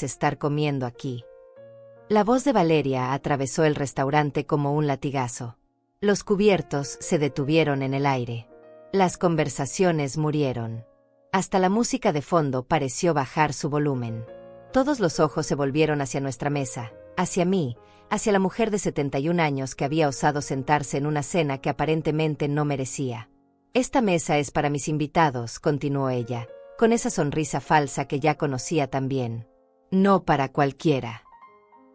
estar comiendo aquí. La voz de Valeria atravesó el restaurante como un latigazo. Los cubiertos se detuvieron en el aire. Las conversaciones murieron. Hasta la música de fondo pareció bajar su volumen. Todos los ojos se volvieron hacia nuestra mesa, hacia mí, hacia la mujer de 71 años que había osado sentarse en una cena que aparentemente no merecía. Esta mesa es para mis invitados, continuó ella, con esa sonrisa falsa que ya conocía tan bien. No para cualquiera.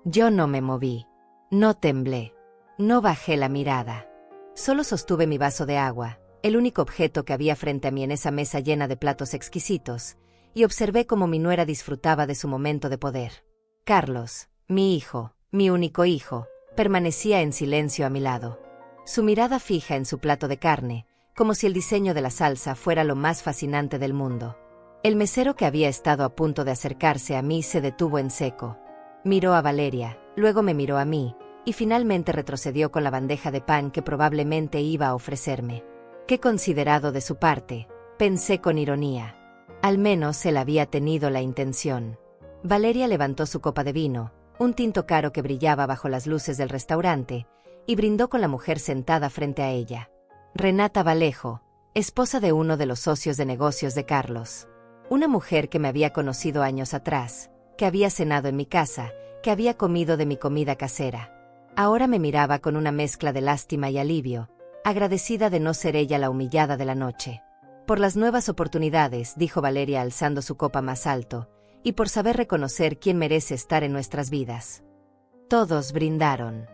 Yo no me moví. No temblé. No bajé la mirada. Solo sostuve mi vaso de agua, el único objeto que había frente a mí en esa mesa llena de platos exquisitos, y observé cómo mi nuera disfrutaba de su momento de poder. Carlos, mi hijo, mi único hijo, permanecía en silencio a mi lado. Su mirada fija en su plato de carne, como si el diseño de la salsa fuera lo más fascinante del mundo. El mesero que había estado a punto de acercarse a mí se detuvo en seco. Miró a Valeria, luego me miró a mí, y finalmente retrocedió con la bandeja de pan que probablemente iba a ofrecerme. Qué considerado de su parte, pensé con ironía. Al menos él había tenido la intención. Valeria levantó su copa de vino, un tinto caro que brillaba bajo las luces del restaurante, y brindó con la mujer sentada frente a ella. Renata Vallejo, esposa de uno de los socios de negocios de Carlos. Una mujer que me había conocido años atrás, que había cenado en mi casa, que había comido de mi comida casera. Ahora me miraba con una mezcla de lástima y alivio, agradecida de no ser ella la humillada de la noche. Por las nuevas oportunidades, dijo Valeria alzando su copa más alto, y por saber reconocer quién merece estar en nuestras vidas. Todos brindaron.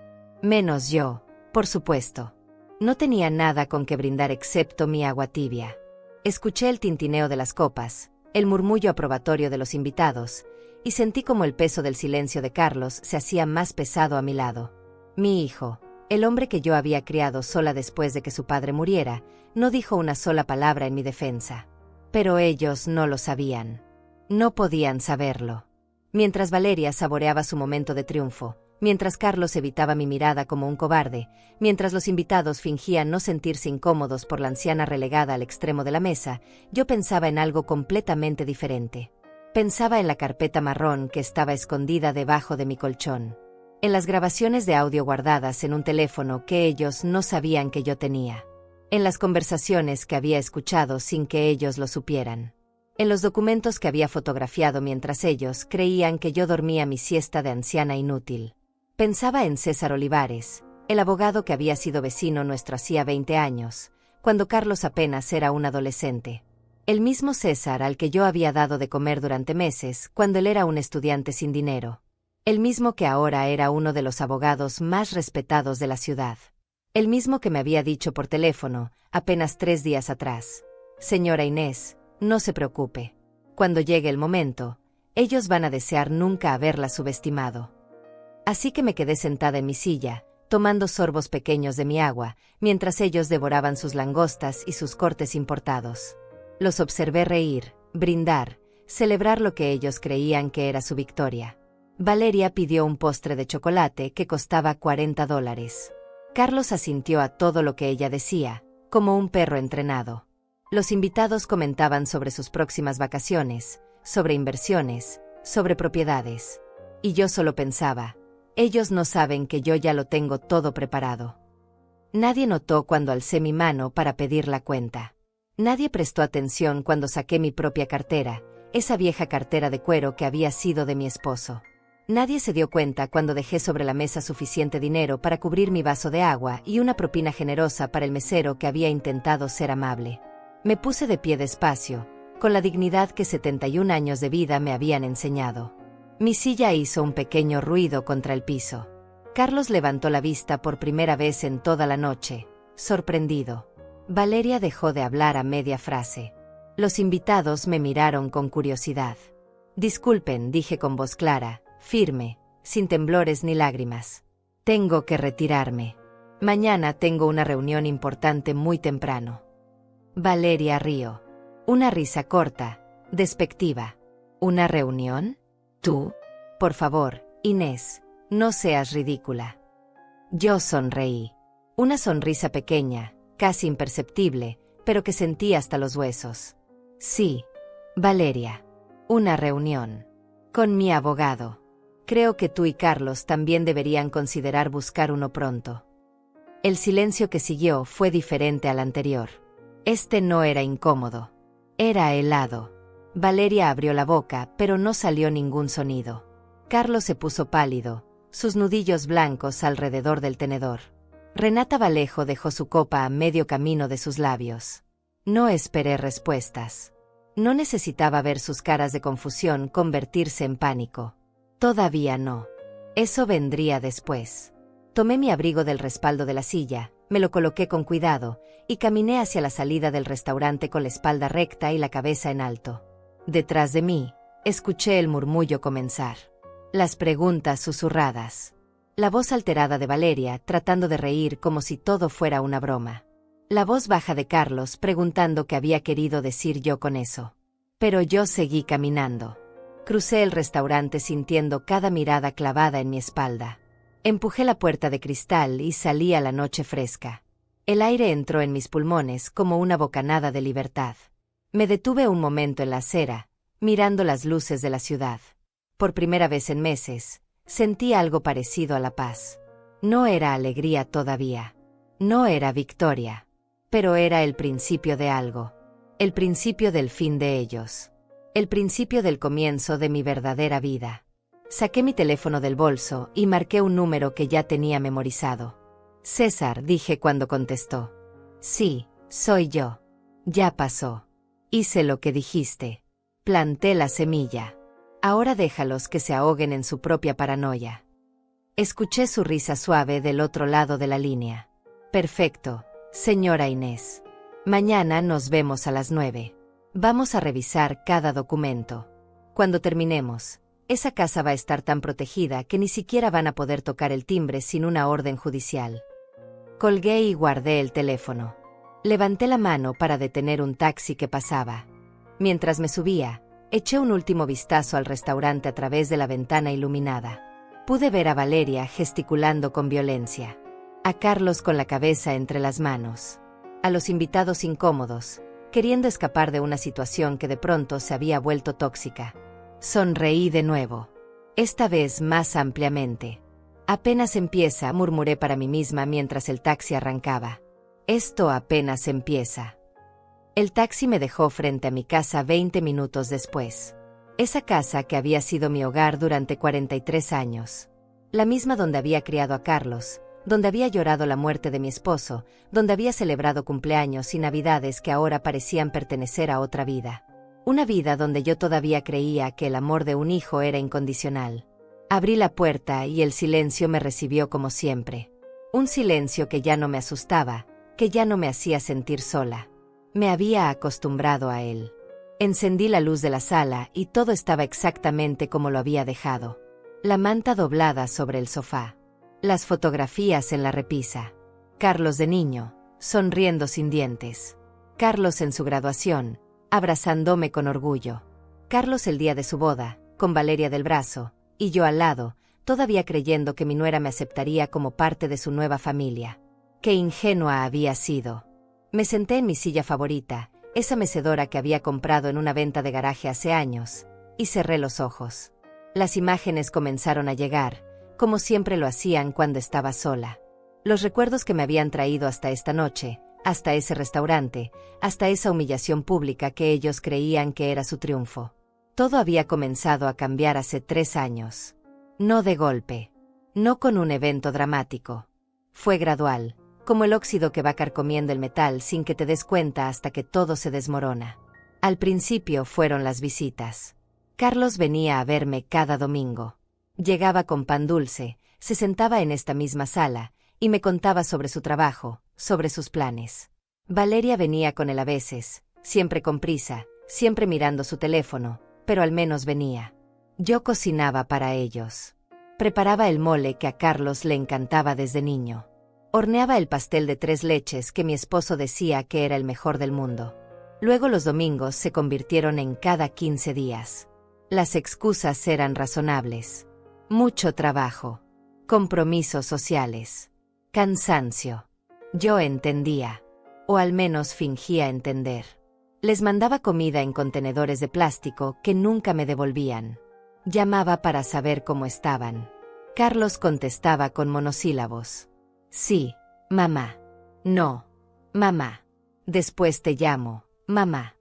Menos yo, por supuesto. No tenía nada con que brindar excepto mi agua tibia. Escuché el tintineo de las copas, el murmullo aprobatorio de los invitados, y sentí como el peso del silencio de Carlos se hacía más pesado a mi lado. Mi hijo, el hombre que yo había criado sola después de que su padre muriera, no dijo una sola palabra en mi defensa. Pero ellos no lo sabían. No podían saberlo. Mientras Valeria saboreaba su momento de triunfo, mientras Carlos evitaba mi mirada como un cobarde, mientras los invitados fingían no sentirse incómodos por la anciana relegada al extremo de la mesa, yo pensaba en algo completamente diferente. Pensaba en la carpeta marrón que estaba escondida debajo de mi colchón. En las grabaciones de audio guardadas en un teléfono que ellos no sabían que yo tenía. En las conversaciones que había escuchado sin que ellos lo supieran. En los documentos que había fotografiado mientras ellos creían que yo dormía mi siesta de anciana inútil. Pensaba en César Olivares, el abogado que había sido vecino nuestro hacía 20 años, cuando Carlos apenas era un adolescente. El mismo César al que yo había dado de comer durante meses cuando él era un estudiante sin dinero. El mismo que ahora era uno de los abogados más respetados de la ciudad. El mismo que me había dicho por teléfono, apenas 3 días atrás: señora Inés, no se preocupe. Cuando llegue el momento, ellos van a desear nunca haberla subestimado. Así que me quedé sentada en mi silla, tomando sorbos pequeños de mi agua, mientras ellos devoraban sus langostas y sus cortes importados. Los observé reír, brindar, celebrar lo que ellos creían que era su victoria. Valeria pidió un postre de chocolate que costaba $40. Carlos asintió a todo lo que ella decía, como un perro entrenado. Los invitados comentaban sobre sus próximas vacaciones, sobre inversiones, sobre propiedades. Y yo solo pensaba, ellos no saben que yo ya lo tengo todo preparado. Nadie notó cuando alcé mi mano para pedir la cuenta. Nadie prestó atención cuando saqué mi propia cartera, esa vieja cartera de cuero que había sido de mi esposo. Nadie se dio cuenta cuando dejé sobre la mesa suficiente dinero para cubrir mi vaso de agua y una propina generosa para el mesero que había intentado ser amable. Me puse de pie despacio, con la dignidad que 71 años de vida me habían enseñado. Mi silla hizo un pequeño ruido contra el piso. Carlos levantó la vista por primera vez en toda la noche, sorprendido. Valeria dejó de hablar a media frase. Los invitados me miraron con curiosidad. Disculpen, dije con voz clara, firme, sin temblores ni lágrimas. Tengo que retirarme. Mañana tengo una reunión importante muy temprano. Valeria rió. Una risa corta, despectiva. ¿Una reunión? ¿Tú? Por favor, Inés, no seas ridícula. Yo sonreí. Una sonrisa pequeña, casi imperceptible, pero que sentí hasta los huesos. Sí, Valeria. Una reunión. Con mi abogado. Creo que tú y Carlos también deberían considerar buscar uno pronto. El silencio que siguió fue diferente al anterior. Este no era incómodo. Era helado. Valeria abrió la boca, pero no salió ningún sonido. Carlos se puso pálido, sus nudillos blancos alrededor del tenedor. Renata Vallejo dejó su copa a medio camino de sus labios. No esperé respuestas. No necesitaba ver sus caras de confusión convertirse en pánico. Todavía no. Eso vendría después. Tomé mi abrigo del respaldo de la silla, me lo coloqué con cuidado, y caminé hacia la salida del restaurante con la espalda recta y la cabeza en alto. Detrás de mí, escuché el murmullo comenzar. Las preguntas susurradas. La voz alterada de Valeria tratando de reír como si todo fuera una broma. La voz baja de Carlos preguntando qué había querido decir yo con eso. Pero yo seguí caminando. Crucé el restaurante sintiendo cada mirada clavada en mi espalda. Empujé la puerta de cristal y salí a la noche fresca. El aire entró en mis pulmones como una bocanada de libertad. Me detuve un momento en la acera, mirando las luces de la ciudad. Por primera vez en meses, sentí algo parecido a la paz. No era alegría todavía. No era victoria. Pero era el principio de algo. El principio del fin de ellos. El principio del comienzo de mi verdadera vida. Saqué mi teléfono del bolso y marqué un número que ya tenía memorizado. César, dije cuando contestó. Sí, soy yo. Ya pasó. Hice lo que dijiste. Planté la semilla. Ahora déjalos que se ahoguen en su propia paranoia. Escuché su risa suave del otro lado de la línea. Perfecto, señora Inés. Mañana nos vemos a las 9. Vamos a revisar cada documento. Cuando terminemos, esa casa va a estar tan protegida que ni siquiera van a poder tocar el timbre sin una orden judicial. Colgué y guardé el teléfono. Levanté la mano para detener un taxi que pasaba. Mientras me subía, eché un último vistazo al restaurante a través de la ventana iluminada. Pude ver a Valeria gesticulando con violencia. A Carlos con la cabeza entre las manos. A los invitados incómodos, queriendo escapar de una situación que de pronto se había vuelto tóxica. Sonreí de nuevo. Esta vez más ampliamente. Apenas empieza, murmuré para mí misma mientras el taxi arrancaba. Esto apenas empieza. El taxi me dejó frente a mi casa 20 minutos después. Esa casa que había sido mi hogar durante 43 años. La misma donde había criado a Carlos, donde había llorado la muerte de mi esposo, donde había celebrado cumpleaños y navidades que ahora parecían pertenecer a otra vida. Una vida donde yo todavía creía que el amor de un hijo era incondicional. Abrí la puerta y el silencio me recibió como siempre. Un silencio que ya no me asustaba, que ya no me hacía sentir sola. Me había acostumbrado a él. Encendí la luz de la sala y todo estaba exactamente como lo había dejado. La manta doblada sobre el sofá. Las fotografías en la repisa. Carlos de niño, sonriendo sin dientes. Carlos en su graduación, abrazándome con orgullo. Carlos el día de su boda, con Valeria del brazo, y yo al lado, todavía creyendo que mi nuera me aceptaría como parte de su nueva familia. Qué ingenua había sido. Me senté en mi silla favorita, esa mecedora que había comprado en una venta de garaje hace años, y cerré los ojos. Las imágenes comenzaron a llegar, como siempre lo hacían cuando estaba sola. Los recuerdos que me habían traído hasta esta noche, hasta ese restaurante, hasta esa humillación pública que ellos creían que era su triunfo. Todo había comenzado a cambiar hace 3 años. No de golpe. No con un evento dramático. Fue gradual, como el óxido que va carcomiendo el metal sin que te des cuenta hasta que todo se desmorona. Al principio fueron las visitas. Carlos venía a verme cada domingo. Llegaba con pan dulce, se sentaba en esta misma sala, y me contaba sobre su trabajo, sobre sus planes. Valeria venía con él a veces, siempre con prisa, siempre mirando su teléfono, pero al menos venía. Yo cocinaba para ellos. Preparaba el mole que a Carlos le encantaba desde niño. Horneaba el pastel de 3 leches que mi esposo decía que era el mejor del mundo. Luego los domingos se convirtieron en cada 15 días. Las excusas eran razonables. Mucho trabajo. Compromisos sociales. Cansancio. Yo entendía. O al menos fingía entender. Les mandaba comida en contenedores de plástico que nunca me devolvían. Llamaba para saber cómo estaban. Carlos contestaba con monosílabos. Sí, mamá. No, mamá. Después te llamo, mamá.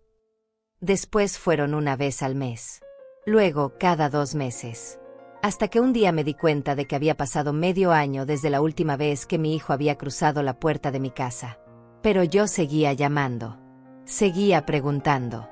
Después fueron una vez al mes. Luego cada 2 meses. Hasta que un día me di cuenta de que había pasado medio año desde la última vez que mi hijo había cruzado la puerta de mi casa. Pero yo seguía llamando. Seguía preguntando.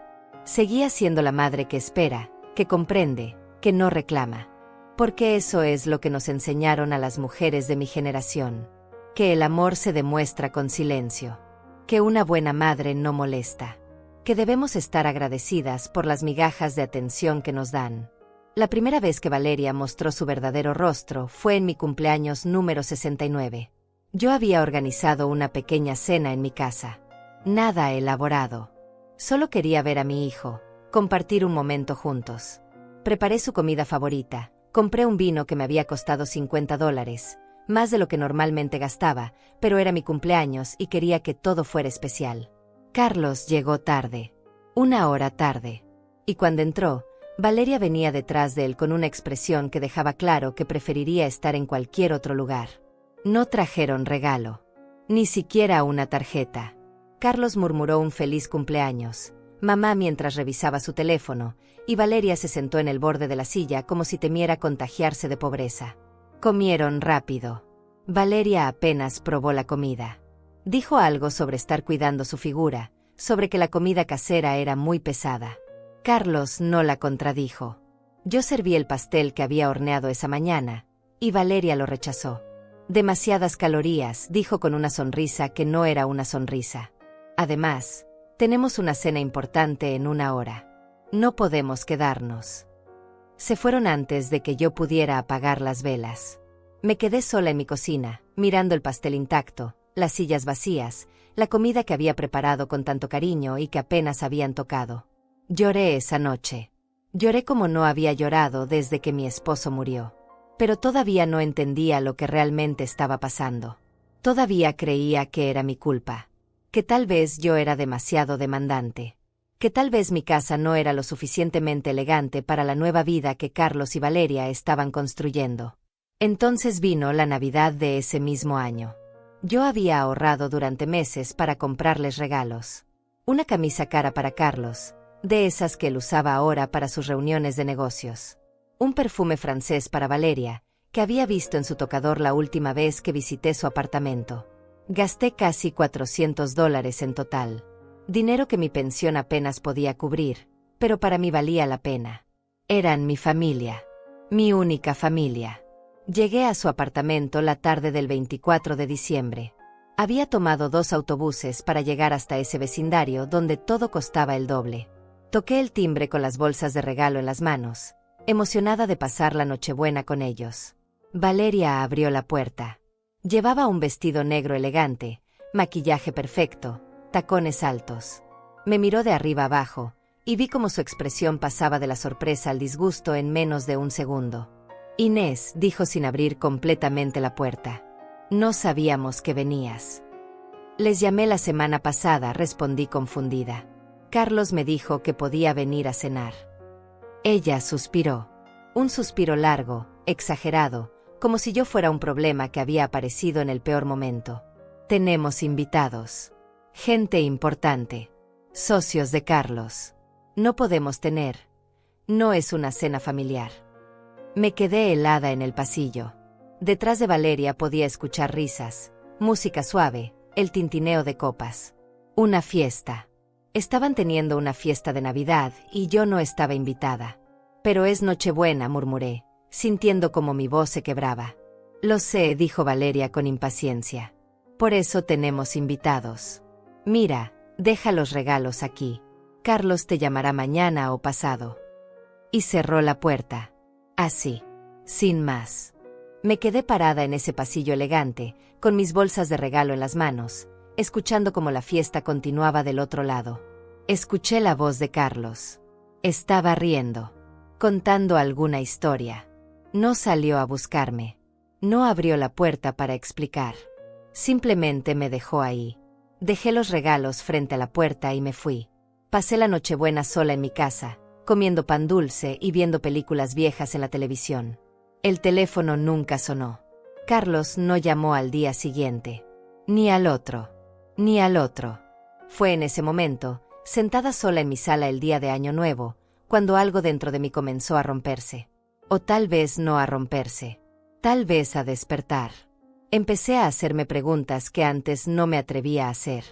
Seguía siendo la madre que espera, que comprende, que no reclama. Porque eso es lo que nos enseñaron a las mujeres de mi generación. Que el amor se demuestra con silencio. Que una buena madre no molesta. Que debemos estar agradecidas por las migajas de atención que nos dan. La primera vez que Valeria mostró su verdadero rostro fue en mi cumpleaños número 69. Yo había organizado una pequeña cena en mi casa. Nada elaborado. Solo quería ver a mi hijo, compartir un momento juntos. Preparé su comida favorita, compré un vino que me había costado $50, más de lo que normalmente gastaba, pero era mi cumpleaños y quería que todo fuera especial. Carlos llegó tarde. 1 hora tarde. Y cuando entró, Valeria venía detrás de él con una expresión que dejaba claro que preferiría estar en cualquier otro lugar. No trajeron regalo. Ni siquiera una tarjeta. Carlos murmuró un feliz cumpleaños, mamá mientras revisaba su teléfono, y Valeria se sentó en el borde de la silla como si temiera contagiarse de pobreza. Comieron rápido. Valeria apenas probó la comida. Dijo algo sobre estar cuidando su figura, sobre que la comida casera era muy pesada. Carlos no la contradijo. Yo serví el pastel que había horneado esa mañana, y Valeria lo rechazó. Demasiadas calorías, dijo con una sonrisa que no era una sonrisa. Además, tenemos una cena importante en 1 hora. No podemos quedarnos. Se fueron antes de que yo pudiera apagar las velas. Me quedé sola en mi cocina, mirando el pastel intacto, las sillas vacías, la comida que había preparado con tanto cariño y que apenas habían tocado. Lloré esa noche. Lloré como no había llorado desde que mi esposo murió. Pero todavía no entendía lo que realmente estaba pasando. Todavía creía que era mi culpa. Que tal vez yo era demasiado demandante. Que tal vez mi casa no era lo suficientemente elegante para la nueva vida que Carlos y Valeria estaban construyendo. Entonces vino la Navidad de ese mismo año. Yo había ahorrado durante meses para comprarles regalos. Una camisa cara para Carlos, de esas que él usaba ahora para sus reuniones de negocios. Un perfume francés para Valeria, que había visto en su tocador la última vez que visité su apartamento. Gasté casi $400 en total. Dinero que mi pensión apenas podía cubrir, pero para mí valía la pena. Eran mi familia. Mi única familia. Llegué a su apartamento la tarde del 24 de diciembre. Había tomado 2 autobuses para llegar hasta ese vecindario donde todo costaba el doble. Toqué el timbre con las bolsas de regalo en las manos, emocionada de pasar la Nochebuena con ellos. Valeria abrió la puerta. Llevaba un vestido negro elegante, maquillaje perfecto, tacones altos. Me miró de arriba abajo, y vi cómo su expresión pasaba de la sorpresa al disgusto en menos de 1 segundo. Inés, dijo sin abrir completamente la puerta. No sabíamos que venías. Les llamé la semana pasada, respondí confundida. Carlos me dijo que podía venir a cenar. Ella suspiró. Un suspiro largo, exagerado, como si yo fuera un problema que había aparecido en el peor momento. Tenemos invitados. Gente importante. Socios de Carlos. No podemos tener. No es una cena familiar. Me quedé helada en el pasillo. Detrás de Valeria podía escuchar risas, música suave, el tintineo de copas. Una fiesta. Estaban teniendo una fiesta de Navidad y yo no estaba invitada. Pero es Nochebuena, murmuré, sintiendo como mi voz se quebraba. Lo sé, dijo Valeria con impaciencia. Por eso tenemos invitados. Mira, deja los regalos aquí. Carlos te llamará mañana o pasado. Y cerró la puerta. Así, sin más. Me quedé parada en ese pasillo elegante, con mis bolsas de regalo en las manos, escuchando cómo la fiesta continuaba del otro lado. Escuché la voz de Carlos. Estaba riendo, contando alguna historia. No salió a buscarme. No abrió la puerta para explicar. Simplemente me dejó ahí. Dejé los regalos frente a la puerta y me fui. Pasé la Nochebuena sola en mi casa, comiendo pan dulce y viendo películas viejas en la televisión. El teléfono nunca sonó. Carlos no llamó al día siguiente. Ni al otro. Ni al otro. Fue en ese momento, sentada sola en mi sala el día de Año Nuevo, cuando algo dentro de mí comenzó a romperse. O tal vez no a romperse. Tal vez a despertar. Empecé a hacerme preguntas que antes no me atrevía a hacer.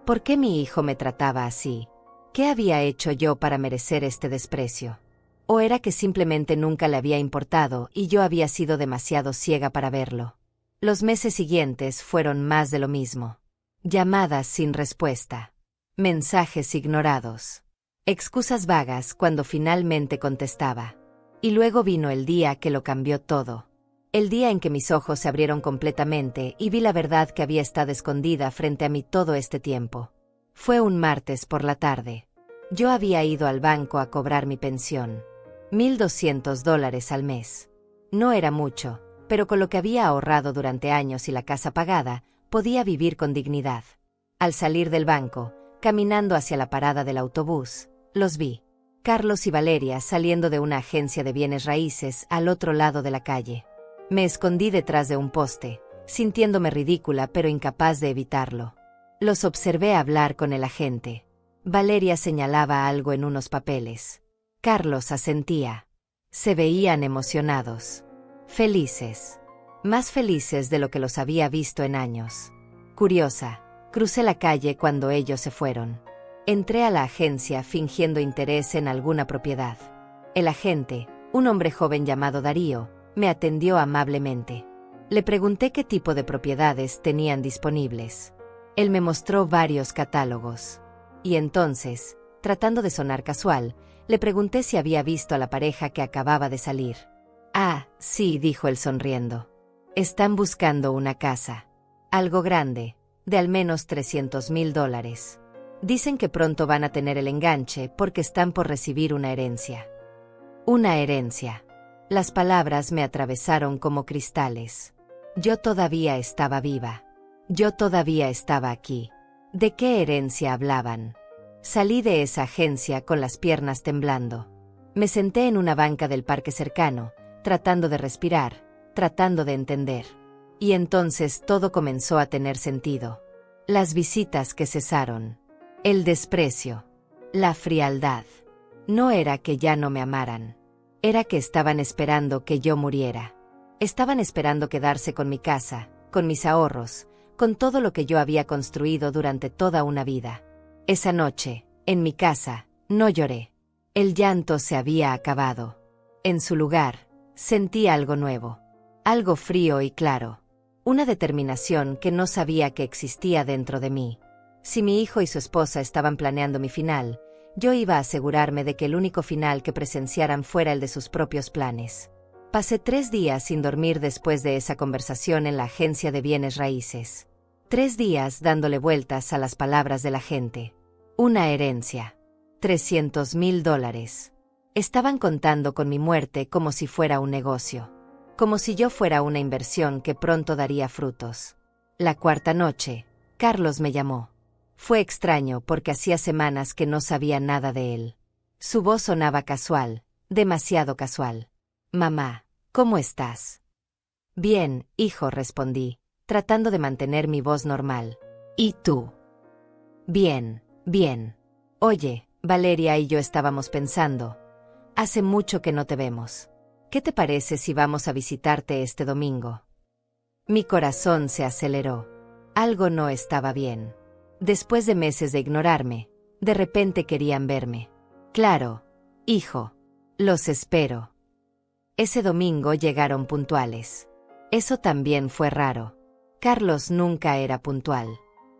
¿Por qué mi hijo me trataba así? ¿Qué había hecho yo para merecer este desprecio? ¿O era que simplemente nunca le había importado y yo había sido demasiado ciega para verlo? Los meses siguientes fueron más de lo mismo. Llamadas sin respuesta. Mensajes ignorados. Excusas vagas cuando finalmente contestaba. Y luego vino el día que lo cambió todo. El día en que mis ojos se abrieron completamente y vi la verdad que había estado escondida frente a mí todo este tiempo. Fue un martes por la tarde. Yo había ido al banco a cobrar mi pensión. $1,200 al mes. No era mucho, pero con lo que había ahorrado durante años y la casa pagada, podía vivir con dignidad. Al salir del banco, caminando hacia la parada del autobús, los vi. Carlos y Valeria saliendo de una agencia de bienes raíces al otro lado de la calle. Me escondí detrás de un poste, sintiéndome ridícula pero incapaz de evitarlo. Los observé hablar con el agente. Valeria señalaba algo en unos papeles. Carlos asentía. Se veían emocionados. Felices. Más felices de lo que los había visto en años. Curiosa, crucé la calle cuando ellos se fueron. Entré a la agencia fingiendo interés en alguna propiedad. El agente, un hombre joven llamado Darío, me atendió amablemente. Le pregunté qué tipo de propiedades tenían disponibles. Él me mostró varios catálogos. Y entonces, tratando de sonar casual, le pregunté si había visto a la pareja que acababa de salir. Ah, sí, dijo él sonriendo. Están buscando una casa. Algo grande, de al menos $300,000. Dicen que pronto van a tener el enganche porque están por recibir una herencia. Una herencia. Las palabras me atravesaron como cristales. Yo todavía estaba viva. Yo todavía estaba aquí. ¿De qué herencia hablaban? Salí de esa agencia con las piernas temblando. Me senté en una banca del parque cercano, tratando de respirar, tratando de entender. Y entonces todo comenzó a tener sentido. Las visitas que cesaron. El desprecio. La frialdad. No era que ya no me amaran. Era que estaban esperando que yo muriera. Estaban esperando quedarse con mi casa, con mis ahorros, con todo lo que yo había construido durante toda una vida. Esa noche, en mi casa, no lloré. El llanto se había acabado. En su lugar, sentí algo nuevo. Algo frío y claro. Una determinación que no sabía que existía dentro de mí. Si mi hijo y su esposa estaban planeando mi final, yo iba a asegurarme de que el único final que presenciaran fuera el de sus propios planes. Pasé 3 días sin dormir después de esa conversación en la agencia de bienes raíces. 3 días dándole vueltas a las palabras de la gente. Una herencia. $300,000. Estaban contando con mi muerte como si fuera un negocio. Como si yo fuera una inversión que pronto daría frutos. La cuarta noche, Carlos me llamó. Fue extraño porque hacía semanas que no sabía nada de él. Su voz sonaba casual, demasiado casual. Mamá, ¿cómo estás? Bien, hijo, respondí, tratando de mantener mi voz normal. ¿Y tú? Bien, bien. Oye, Valeria y yo estábamos pensando. Hace mucho que no te vemos. ¿Qué te parece si vamos a visitarte este domingo? Mi corazón se aceleró. Algo no estaba bien. Después de meses de ignorarme, de repente querían verme. Claro, hijo. Los espero. Ese domingo llegaron puntuales. Eso también fue raro. Carlos nunca era puntual.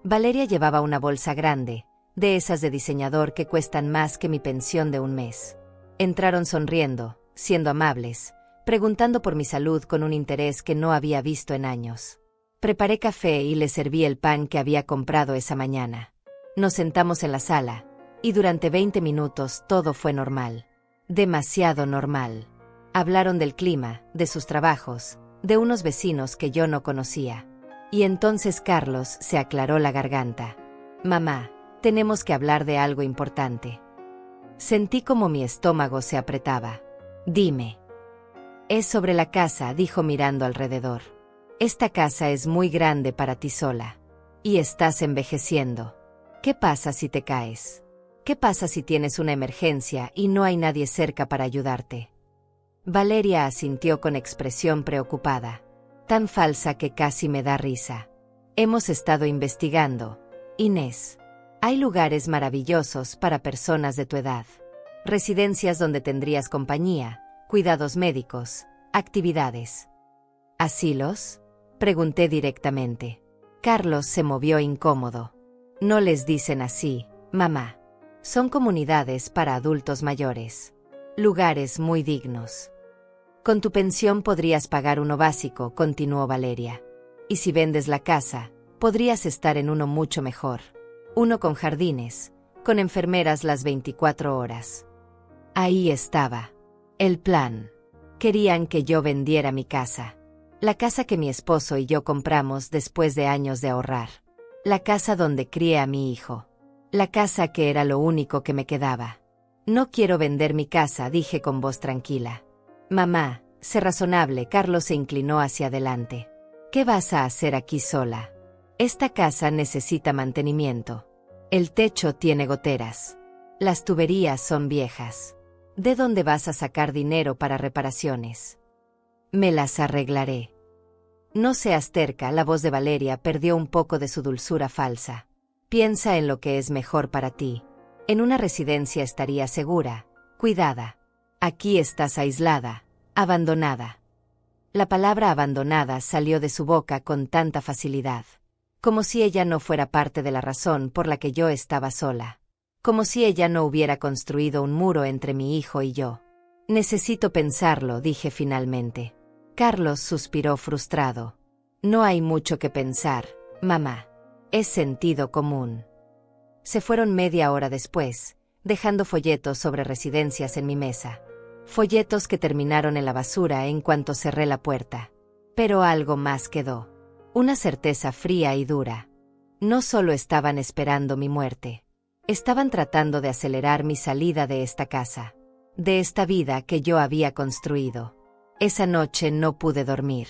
Valeria llevaba una bolsa grande, de esas de diseñador que cuestan más que mi pensión de un mes. Entraron sonriendo, siendo amables, preguntando por mi salud con un interés que no había visto en años. Preparé café y les serví el pan que había comprado esa mañana. Nos sentamos en la sala, y durante 20 minutos todo fue normal. Demasiado normal. Hablaron del clima, de sus trabajos, de unos vecinos que yo no conocía. Y entonces Carlos se aclaró la garganta. Mamá, tenemos que hablar de algo importante. Sentí como mi estómago se apretaba. Dime. Es sobre la casa, dijo mirando alrededor. Esta casa es muy grande para ti sola. Y estás envejeciendo. ¿Qué pasa si te caes? ¿Qué pasa si tienes una emergencia y no hay nadie cerca para ayudarte? Valeria asintió con expresión preocupada, tan falsa que casi me da risa. Hemos estado investigando, Inés. Hay lugares maravillosos para personas de tu edad. Residencias donde tendrías compañía, cuidados médicos, actividades. ¿Asilos? Pregunté directamente. Carlos se movió incómodo. No les dicen así, mamá. Son comunidades para adultos mayores. Lugares muy dignos. Con tu pensión podrías pagar uno básico, continuó Valeria. Y si vendes la casa, podrías estar en uno mucho mejor. Uno con jardines, con enfermeras las 24 horas. Ahí estaba. El plan. Querían que yo vendiera mi casa. La casa que mi esposo y yo compramos después de años de ahorrar. La casa donde crié a mi hijo. La casa que era lo único que me quedaba. No quiero vender mi casa, dije con voz tranquila. Mamá, sé razonable. Carlos se inclinó hacia adelante. ¿Qué vas a hacer aquí sola? Esta casa necesita mantenimiento. El techo tiene goteras. Las tuberías son viejas. ¿De dónde vas a sacar dinero para reparaciones? Me las arreglaré. No seas terca, la voz de Valeria perdió un poco de su dulzura falsa. Piensa en lo que es mejor para ti. En una residencia estarías segura, cuidada. Aquí estás aislada, abandonada. La palabra abandonada salió de su boca con tanta facilidad. Como si ella no fuera parte de la razón por la que yo estaba sola. Como si ella no hubiera construido un muro entre mi hijo y yo. Necesito pensarlo, dije finalmente. Carlos suspiró frustrado. No hay mucho que pensar, mamá. Es sentido común. Se fueron media hora después, dejando folletos sobre residencias en mi mesa. Folletos que terminaron en la basura en cuanto cerré la puerta. Pero algo más quedó. Una certeza fría y dura. No solo estaban esperando mi muerte. Estaban tratando de acelerar mi salida de esta casa. De esta vida que yo había construido. Esa noche no pude dormir.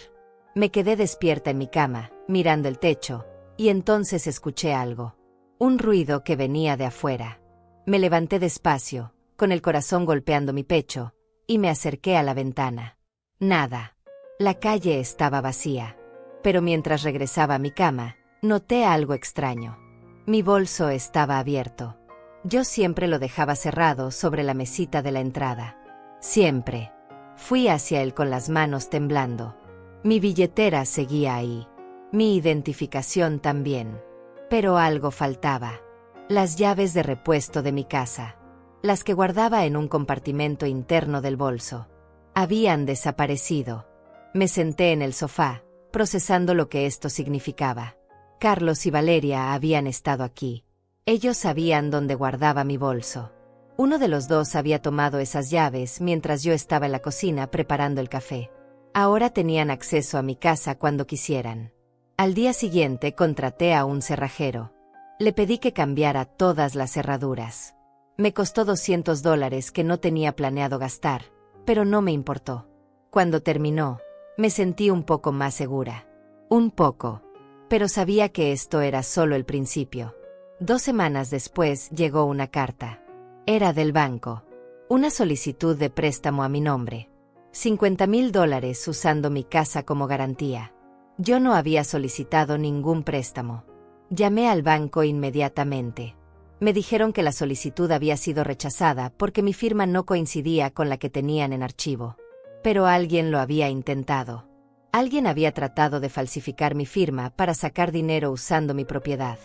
Me quedé despierta en mi cama, mirando el techo, y entonces escuché algo. Un ruido que venía de afuera. Me levanté despacio, con el corazón golpeando mi pecho, y me acerqué a la ventana. Nada. La calle estaba vacía. Pero mientras regresaba a mi cama, noté algo extraño. Mi bolso estaba abierto. Yo siempre lo dejaba cerrado sobre la mesita de la entrada. Siempre. Fui hacia él con las manos temblando. Mi billetera seguía ahí. Mi identificación también. Pero algo faltaba. Las llaves de repuesto de mi casa. Las que guardaba en un compartimento interno del bolso. Habían desaparecido. Me senté en el sofá, procesando lo que esto significaba. Carlos y Valeria habían estado aquí. Ellos sabían dónde guardaba mi bolso. Uno de los dos había tomado esas llaves mientras yo estaba en la cocina preparando el café. Ahora tenían acceso a mi casa cuando quisieran. Al día siguiente contraté a un cerrajero. Le pedí que cambiara todas las cerraduras. Me costó $200 que no tenía planeado gastar, pero no me importó. Cuando terminó, me sentí un poco más segura. Un poco. Pero sabía que esto era solo el principio. 2 semanas después llegó una carta. Era del banco. Una solicitud de préstamo a mi nombre. $50,000 usando mi casa como garantía. Yo no había solicitado ningún préstamo. Llamé al banco inmediatamente. Me dijeron que la solicitud había sido rechazada porque mi firma no coincidía con la que tenían en archivo. Pero alguien lo había intentado. Alguien había tratado de falsificar mi firma para sacar dinero usando mi propiedad.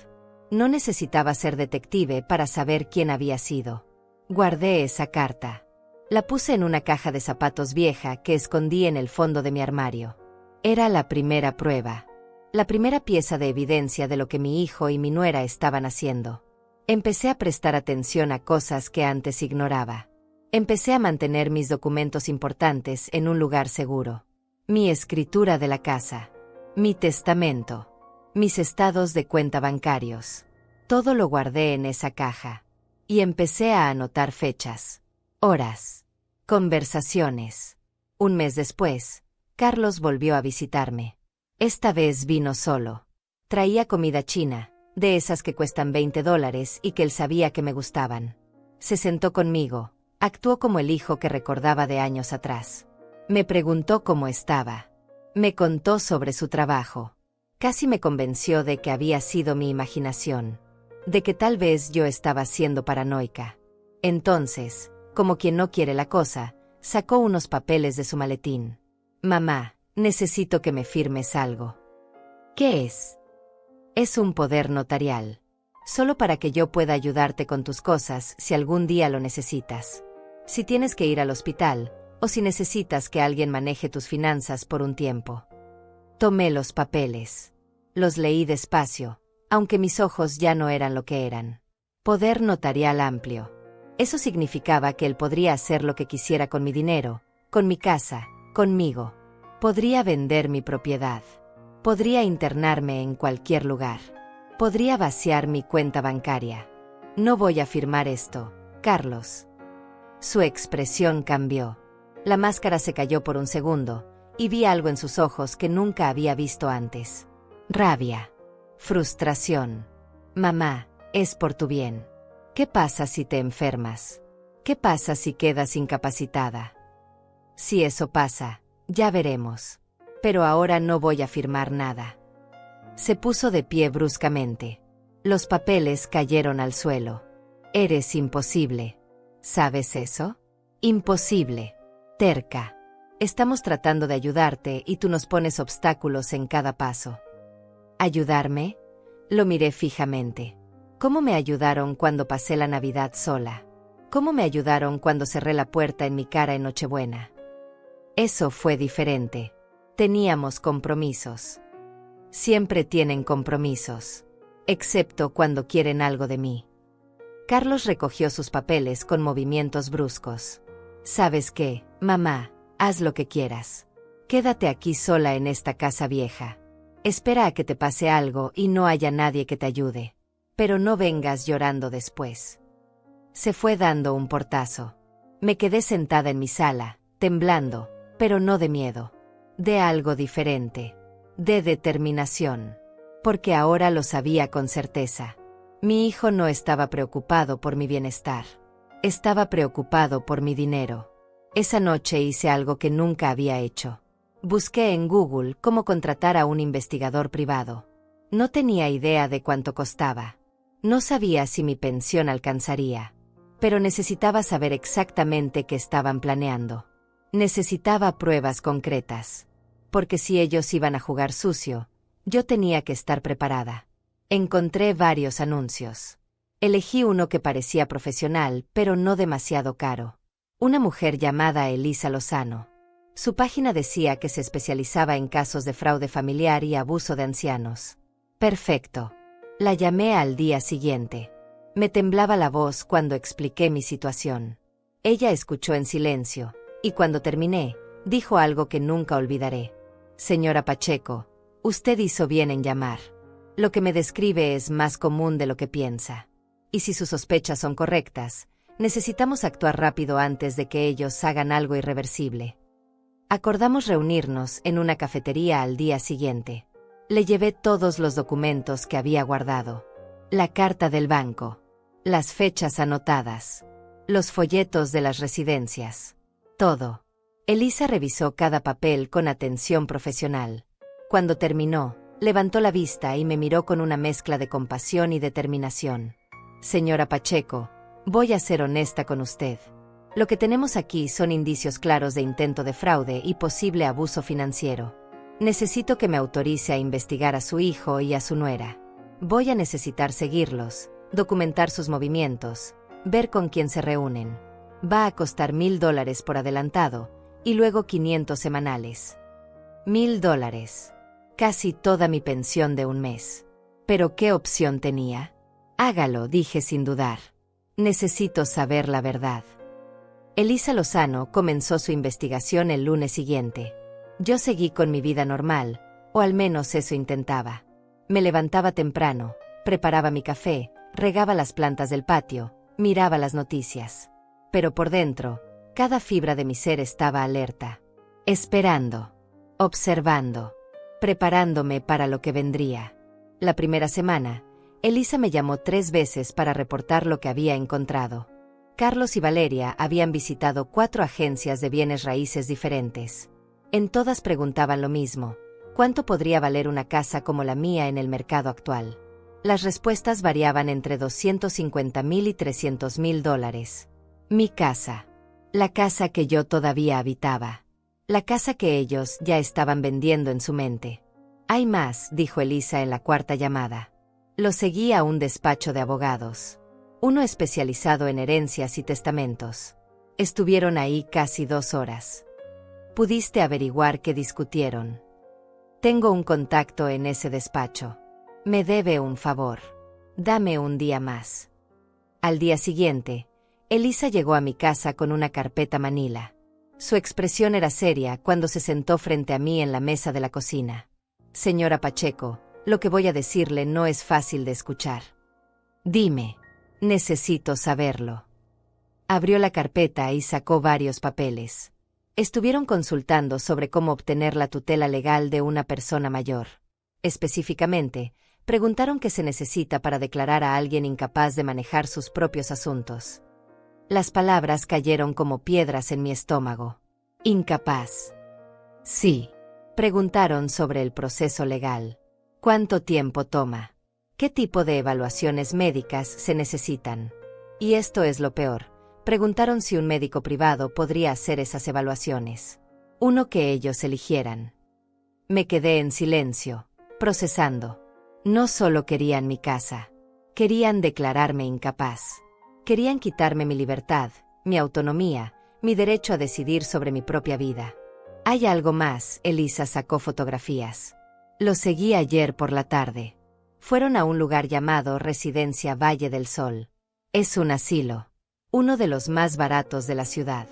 No necesitaba ser detective para saber quién había sido. Guardé esa carta. La puse en una caja de zapatos vieja que escondí en el fondo de mi armario. Era la primera prueba. La primera pieza de evidencia de lo que mi hijo y mi nuera estaban haciendo. Empecé a prestar atención a cosas que antes ignoraba. Empecé a mantener mis documentos importantes en un lugar seguro. Mi escritura de la casa. Mi testamento. Mis estados de cuenta bancarios. Todo lo guardé en esa caja. Y empecé a anotar fechas, horas, conversaciones. Un mes después, Carlos volvió a visitarme. Esta vez vino solo. Traía comida china, de esas que cuestan $20 y que él sabía que me gustaban. Se sentó conmigo, actuó como el hijo que recordaba de años atrás. Me preguntó cómo estaba. Me contó sobre su trabajo. Casi me convenció de que había sido mi imaginación, de que tal vez yo estaba siendo paranoica. Entonces, como quien no quiere la cosa, sacó unos papeles de su maletín. Mamá, necesito que me firmes algo. ¿Qué es? Es un poder notarial. Solo para que yo pueda ayudarte con tus cosas si algún día lo necesitas. Si tienes que ir al hospital, o si necesitas que alguien maneje tus finanzas por un tiempo. Tomé los papeles. Los leí despacio, aunque mis ojos ya no eran lo que eran. Poder notarial amplio. Eso significaba que él podría hacer lo que quisiera con mi dinero, con mi casa, conmigo. Podría vender mi propiedad. Podría internarme en cualquier lugar. Podría vaciar mi cuenta bancaria. No voy a firmar esto, Carlos. Su expresión cambió. La máscara se cayó por un segundo, y vi algo en sus ojos que nunca había visto antes. Rabia. Frustración. Mamá, es por tu bien. ¿Qué pasa si te enfermas? ¿Qué pasa si quedas incapacitada? Si eso pasa, ya veremos. Pero ahora no voy a firmar nada. Se puso de pie bruscamente. Los papeles cayeron al suelo. Eres imposible. ¿Sabes eso? Imposible. Terca. Estamos tratando de ayudarte y tú nos pones obstáculos en cada paso. ¿Ayudarme? Lo miré fijamente. ¿Cómo me ayudaron cuando pasé la Navidad sola? ¿Cómo me ayudaron cuando cerré la puerta en mi cara en Nochebuena? Eso fue diferente. Teníamos compromisos. Siempre tienen compromisos. Excepto cuando quieren algo de mí. Carlos recogió sus papeles con movimientos bruscos. ¿Sabes qué, mamá? Haz lo que quieras. Quédate aquí sola en esta casa vieja. Espera a que te pase algo y no haya nadie que te ayude. Pero no vengas llorando después. Se fue dando un portazo. Me quedé sentada en mi sala, temblando, pero no de miedo. De algo diferente. De determinación. Porque ahora lo sabía con certeza. Mi hijo no estaba preocupado por mi bienestar. Estaba preocupado por mi dinero. Esa noche hice algo que nunca había hecho. Busqué en Google cómo contratar a un investigador privado. No tenía idea de cuánto costaba. No sabía si mi pensión alcanzaría. Pero necesitaba saber exactamente qué estaban planeando. Necesitaba pruebas concretas. Porque si ellos iban a jugar sucio, yo tenía que estar preparada. Encontré varios anuncios. Elegí uno que parecía profesional, pero no demasiado caro. Una mujer llamada Elisa Lozano. Su página decía que se especializaba en casos de fraude familiar y abuso de ancianos. Perfecto. La llamé al día siguiente. Me temblaba la voz cuando expliqué mi situación. Ella escuchó en silencio, y cuando terminé, dijo algo que nunca olvidaré. Señora Pacheco, usted hizo bien en llamar. Lo que me describe es más común de lo que piensa. Y si sus sospechas son correctas, necesitamos actuar rápido antes de que ellos hagan algo irreversible. Acordamos reunirnos en una cafetería al día siguiente. Le llevé todos los documentos que había guardado. La carta del banco. Las fechas anotadas. Los folletos de las residencias. Todo. Elisa revisó cada papel con atención profesional. Cuando terminó, levantó la vista y me miró con una mezcla de compasión y determinación. Señora Pacheco, voy a ser honesta con usted. Lo que tenemos aquí son indicios claros de intento de fraude y posible abuso financiero. Necesito que me autorice a investigar a su hijo y a su nuera. Voy a necesitar seguirlos, documentar sus movimientos, ver con quién se reúnen. Va a costar $1,000 por adelantado, y luego 500 semanales. $1,000. Casi toda mi pensión de un mes. ¿Pero qué opción tenía? Hágalo, dije sin dudar. Necesito saber la verdad. Elisa Lozano comenzó su investigación el lunes siguiente. Yo seguí con mi vida normal, o al menos eso intentaba. Me levantaba temprano, preparaba mi café, regaba las plantas del patio, Miraba las noticias. Pero por dentro, cada fibra de mi ser estaba alerta. Esperando. Observando. Preparándome para lo que vendría. La primera semana, Elisa me llamó 3 veces para reportar lo que había encontrado. Carlos y Valeria habían visitado 4 agencias de bienes raíces diferentes. En todas preguntaban lo mismo: ¿cuánto podría valer una casa como la mía en el mercado actual? Las respuestas variaban entre $250,000 y $300,000. Mi casa. La casa que yo todavía habitaba. La casa que ellos ya estaban vendiendo en su mente. Hay más, dijo Elisa en la 4ª llamada. Lo seguí a un despacho de abogados. Uno especializado en herencias y testamentos. Estuvieron ahí casi 2 horas. ¿Pudiste averiguar qué discutieron? Tengo un contacto en ese despacho. Me debe un favor. Dame un día más. Al día siguiente, Elisa llegó a mi casa con una carpeta manila. Su expresión era seria cuando se sentó frente a mí en la mesa de la cocina. Señora Pacheco, lo que voy a decirle no es fácil de escuchar. Dime. Necesito saberlo. Abrió la carpeta y sacó varios papeles. Estuvieron consultando sobre cómo obtener la tutela legal de una persona mayor. Específicamente, preguntaron qué se necesita para declarar a alguien incapaz de manejar sus propios asuntos. Las palabras cayeron como piedras en mi estómago. ¿Incapaz? Sí. Preguntaron sobre el proceso legal. ¿Cuánto tiempo toma? ¿Qué tipo de evaluaciones médicas se necesitan? Y esto es lo peor. Preguntaron si un médico privado podría hacer esas evaluaciones. Uno que ellos eligieran. Me quedé en silencio, procesando. No solo querían mi casa. Querían declararme incapaz. Querían quitarme mi libertad, mi autonomía, mi derecho a decidir sobre mi propia vida. Hay algo más. Elisa sacó fotografías. Lo seguí ayer por la tarde. Fueron a un lugar llamado Residencia Valle del Sol. Es un asilo. Uno de los más baratos de la ciudad.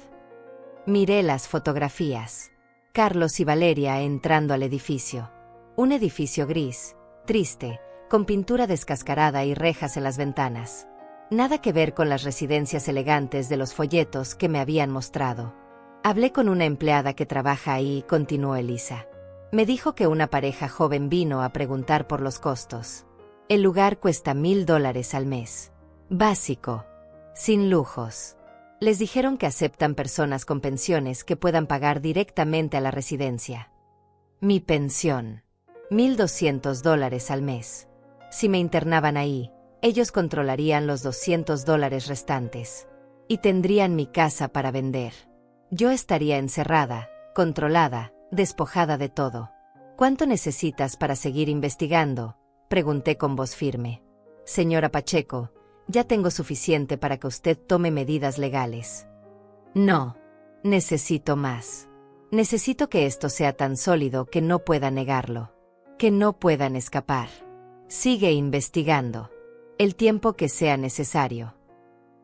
Miré las fotografías. Carlos y Valeria entrando al edificio. Un edificio gris, triste, con pintura descascarada y rejas en las ventanas. Nada que ver con las residencias elegantes de los folletos que me habían mostrado. Hablé con una empleada que trabaja ahí, continuó Elisa. Me dijo que una pareja joven vino a preguntar por los costos. El lugar cuesta $1,000 al mes. Básico. Sin lujos. Les dijeron que aceptan personas con pensiones que puedan pagar directamente a la residencia. Mi pensión. $1,200 al mes. Si me internaban ahí, ellos controlarían los $200 restantes. Y tendrían mi casa para vender. Yo estaría encerrada, controlada, despojada de todo. ¿Cuánto necesitas para seguir investigando? Pregunté con voz firme. Señora Pacheco, ya tengo suficiente para que usted tome medidas legales. No. Necesito más. Necesito que esto sea tan sólido que no pueda negarlo. Que no puedan escapar. Sigue investigando. El tiempo que sea necesario.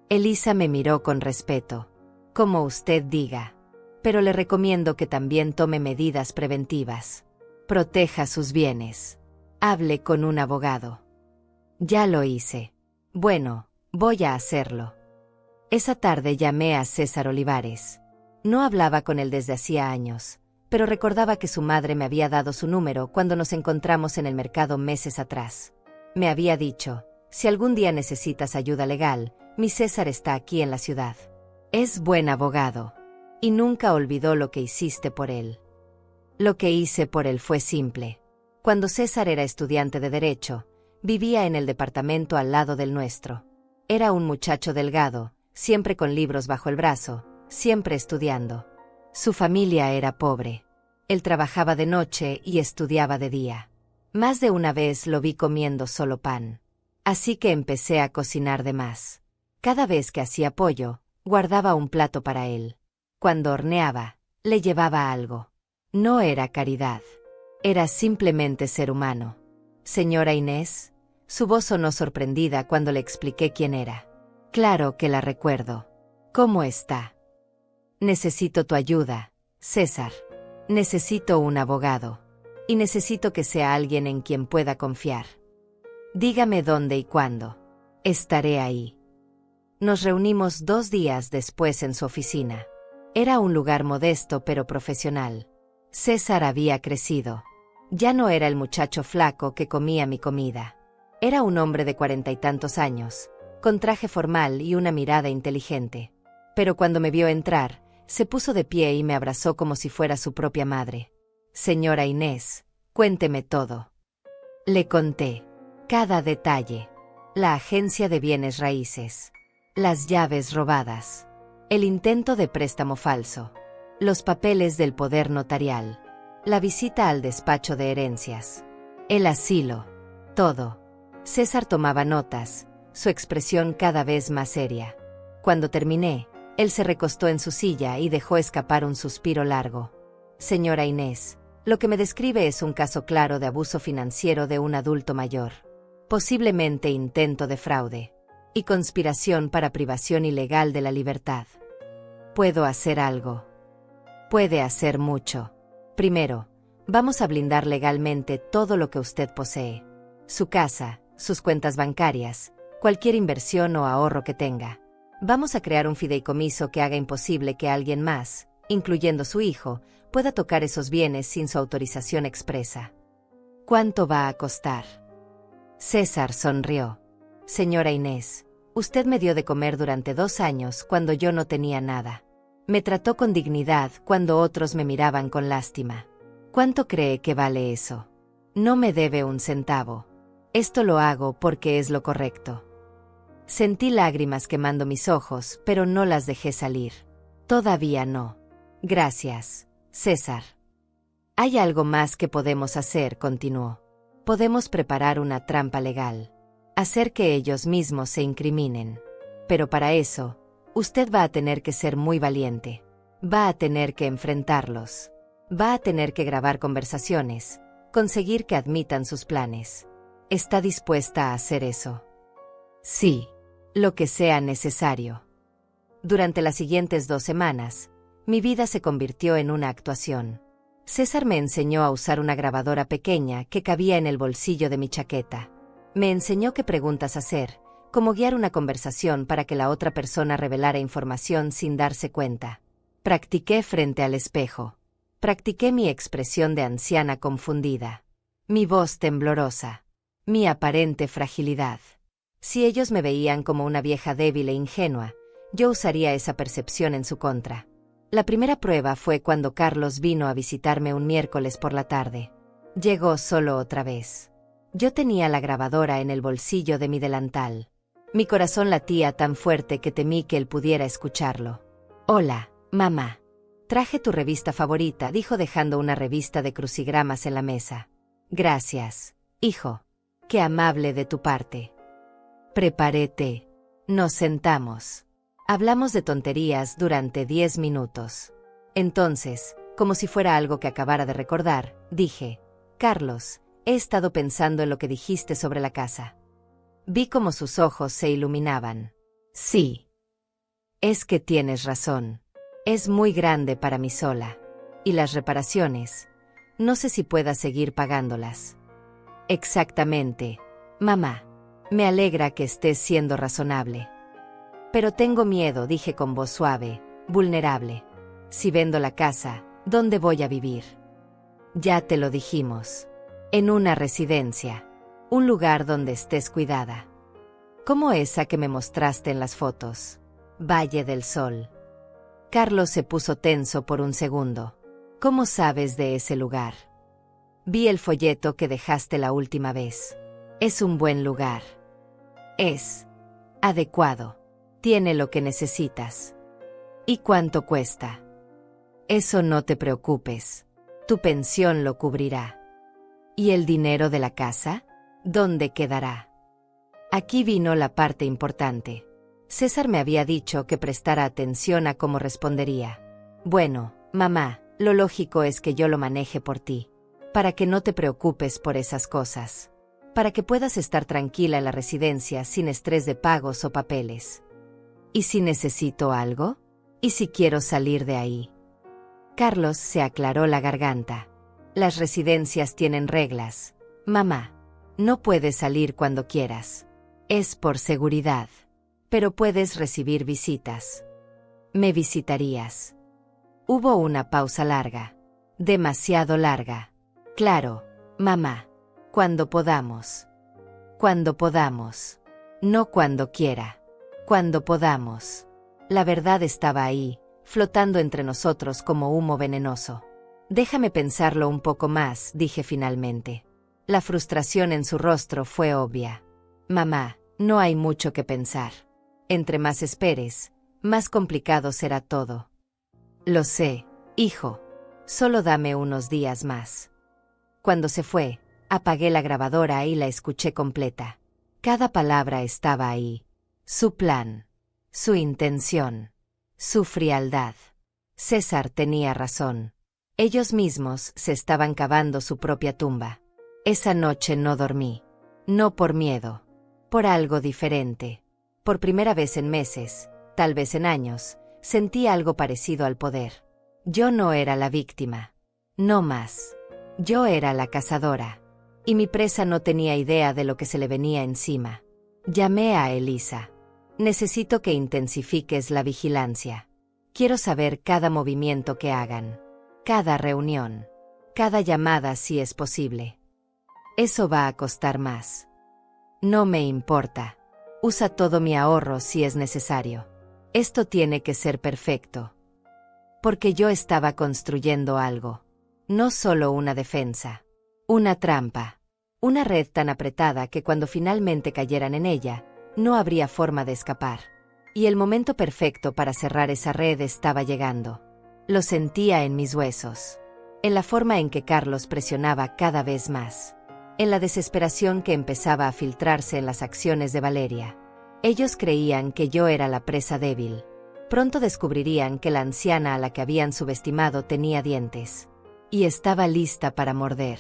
Elisa me miró con respeto. Como usted diga. Pero le recomiendo que también tome medidas preventivas. Proteja sus bienes. Hable con un abogado. Ya lo hice. Bueno, voy a hacerlo. Esa tarde llamé a César Olivares. No hablaba con él desde hacía años, pero recordaba que su madre me había dado su número cuando nos encontramos en el mercado meses atrás. Me había dicho, si algún día necesitas ayuda legal, mi César está aquí en la ciudad. Es buen abogado. Y nunca olvidó lo que hiciste por él. Lo que hice por él fue simple. Cuando César era estudiante de Derecho, vivía en el departamento al lado del nuestro. Era un muchacho delgado, siempre con libros bajo el brazo, siempre estudiando. Su familia era pobre. Él trabajaba de noche y estudiaba de día. Más de una vez lo vi comiendo solo pan. Así que empecé a cocinar de más. Cada vez que hacía pollo, guardaba un plato para él. Cuando horneaba, le llevaba algo. No era caridad. Era simplemente ser humano. Señora Inés, su voz sonó sorprendida cuando le expliqué quién era. Claro que la recuerdo. ¿Cómo está? Necesito tu ayuda, César. Necesito un abogado. Y necesito que sea alguien en quien pueda confiar. Dígame dónde y cuándo. Estaré ahí. Nos reunimos 2 días después en su oficina. Era un lugar modesto pero profesional. César había crecido. Ya no era el muchacho flaco que comía mi comida. Era un hombre de 40 y tantos años, con traje formal y una mirada inteligente. Pero cuando me vio entrar, se puso de pie y me abrazó como si fuera su propia madre. Señora Inés, cuénteme todo. Le conté. Cada detalle. La agencia de bienes raíces. Las llaves robadas. El intento de préstamo falso. Los papeles del poder notarial. La visita al despacho de herencias. El asilo. Todo. César tomaba notas, su expresión cada vez más seria. Cuando terminé, él se recostó en su silla y dejó escapar un suspiro largo. Señora Inés, lo que me describe es un caso claro de abuso financiero de un adulto mayor. Posiblemente intento de fraude. Y conspiración para privación ilegal de la libertad. ¿Puedo hacer algo? Puede hacer mucho. Primero, vamos a blindar legalmente todo lo que usted posee. Su casa, sus cuentas bancarias, cualquier inversión o ahorro que tenga. Vamos a crear un fideicomiso que haga imposible que alguien más, incluyendo su hijo, pueda tocar esos bienes sin su autorización expresa. ¿Cuánto va a costar? César sonrió. Señora Inés, usted me dio de comer durante 2 años cuando yo no tenía nada. Me trató con dignidad cuando otros me miraban con lástima. ¿Cuánto cree que vale eso? No me debe un centavo. Esto lo hago porque es lo correcto. Sentí lágrimas quemando mis ojos, pero no las dejé salir. Todavía no. Gracias, César. Hay algo más que podemos hacer, continuó. Podemos preparar una trampa legal. Hacer que ellos mismos se incriminen. Pero para eso, usted va a tener que ser muy valiente. Va a tener que enfrentarlos. Va a tener que grabar conversaciones, conseguir que admitan sus planes. ¿Está dispuesta a hacer eso? Sí, lo que sea necesario. Durante las siguientes 2 semanas, mi vida se convirtió en una actuación. César me enseñó a usar una grabadora pequeña que cabía en el bolsillo de mi chaqueta. Me enseñó qué preguntas hacer, cómo guiar una conversación para que la otra persona revelara información sin darse cuenta. Practiqué frente al espejo. Practiqué mi expresión de anciana confundida. Mi voz temblorosa. Mi aparente fragilidad. Si ellos me veían como una vieja débil e ingenua, yo usaría esa percepción en su contra. La primera prueba fue cuando Carlos vino a visitarme un miércoles por la tarde. Llegó solo otra vez. Yo tenía la grabadora en el bolsillo de mi delantal. Mi corazón latía tan fuerte que temí que él pudiera escucharlo. Hola, mamá. Traje tu revista favorita, dijo dejando una revista de crucigramas en la mesa. Gracias, hijo. Qué amable de tu parte. Preparé té. Nos sentamos. Hablamos de tonterías durante 10 minutos. Entonces, como si fuera algo que acabara de recordar, dije, Carlos, he estado pensando en lo que dijiste sobre la casa. Vi cómo sus ojos se iluminaban. Sí. Es que tienes razón. Es muy grande para mí sola. Y las reparaciones, no sé si pueda seguir pagándolas. Exactamente, mamá. Me alegra que estés siendo razonable. Pero tengo miedo, dije con voz suave, vulnerable. Si vendo la casa, ¿dónde voy a vivir? Ya te lo dijimos. En una residencia. Un lugar donde estés cuidada. Como esa que me mostraste en las fotos. Valle del Sol. Carlos se puso tenso por un segundo. ¿Cómo sabes de ese lugar? Vi el folleto que dejaste la última vez. Es un buen lugar. Es adecuado. Tiene lo que necesitas. ¿Y cuánto cuesta? Eso no te preocupes. Tu pensión lo cubrirá. ¿Y el dinero de la casa? ¿Dónde quedará? Aquí vino la parte importante. César me había dicho que prestara atención a cómo respondería. Bueno, mamá, lo lógico es que yo lo maneje por ti. Para que no te preocupes por esas cosas. Para que puedas estar tranquila en la residencia sin estrés de pagos o papeles. ¿Y si necesito algo? ¿Y si quiero salir de ahí? Carlos se aclaró la garganta. Las residencias tienen reglas. Mamá, no puedes salir cuando quieras. Es por seguridad. pero puedes recibir visitas. ¿Me visitarías? Hubo una pausa larga. Demasiado larga. Claro, mamá. Cuando podamos. Cuando podamos. No cuando quiera. Cuando podamos. La verdad estaba ahí, flotando entre nosotros como humo venenoso. Déjame pensarlo un poco más, dije finalmente. La frustración en su rostro fue obvia. Mamá, no hay mucho que pensar. Entre más esperes, más complicado será todo. Lo sé, hijo. Solo dame unos días más. Cuando se fue, apagué la grabadora y la escuché completa. Cada palabra estaba ahí. Su plan. Su intención. Su frialdad. César tenía razón. Ellos mismos se estaban cavando su propia tumba. Esa noche no dormí. No por miedo. Por algo diferente. Por primera vez en meses, tal vez en años, sentí algo parecido al poder. Yo no era la víctima. No más. Yo era la cazadora. Y mi presa no tenía idea de lo que se le venía encima. Llamé a Elisa. Necesito que intensifiques la vigilancia. Quiero saber cada movimiento que hagan. Cada reunión. Cada llamada si es posible. Eso va a costar más. No me importa. Usa todo mi ahorro si es necesario. Esto tiene que ser perfecto. Porque yo estaba construyendo algo. No solo una defensa. Una trampa. Una red tan apretada que cuando finalmente cayeran en ella, no habría forma de escapar. Y el momento perfecto para cerrar esa red estaba llegando. Lo sentía en mis huesos. En la forma en que Carlos presionaba cada vez más. En la desesperación que empezaba a filtrarse en las acciones de Valeria. Ellos creían que yo era la presa débil. Pronto descubrirían que la anciana a la que habían subestimado tenía dientes. Y estaba lista para morder.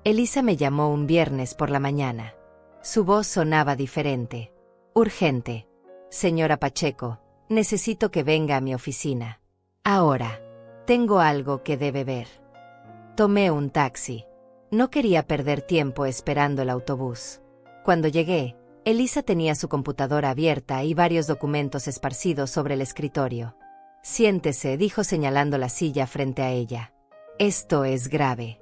Elisa me llamó un viernes por la mañana. Su voz sonaba diferente. Urgente. Señora Pacheco, necesito que venga a mi oficina. Ahora. Tengo algo que debe ver. Tomé un taxi. No quería perder tiempo esperando el autobús. Cuando llegué, Elisa tenía su computadora abierta y varios documentos esparcidos sobre el escritorio. Siéntese, dijo señalando la silla frente a ella. Esto es grave.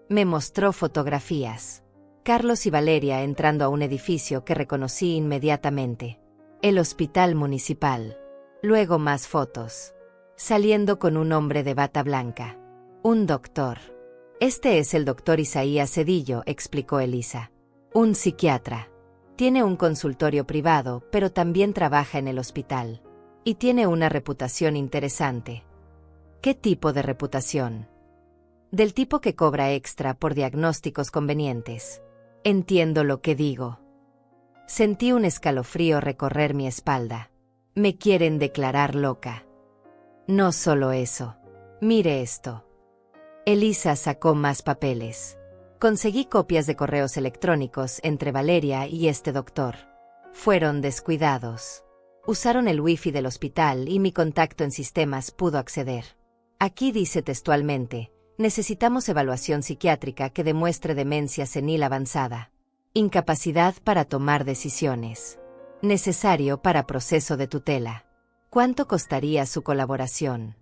Me mostró fotografías. Carlos y Valeria entrando a un edificio que reconocí inmediatamente. El hospital municipal. Luego más fotos. Saliendo con un hombre de bata blanca. Un doctor. Este es el doctor Isaías Cedillo, explicó Elisa. Un psiquiatra. Tiene un consultorio privado, pero también trabaja en el hospital. Y tiene una reputación interesante. ¿Qué tipo de reputación? Del tipo que cobra extra por diagnósticos convenientes. Entiendo lo que digo. Sentí un escalofrío recorrer mi espalda. Me quieren declarar loca. No solo eso. Mire esto. Elisa sacó más papeles. Conseguí copias de correos electrónicos entre Valeria y este doctor. Fueron descuidados. Usaron el wifi del hospital y mi contacto en sistemas pudo acceder. Aquí dice textualmente, necesitamos evaluación psiquiátrica que demuestre demencia senil avanzada. Incapacidad para tomar decisiones. Necesario para proceso de tutela. ¿Cuánto costaría su colaboración?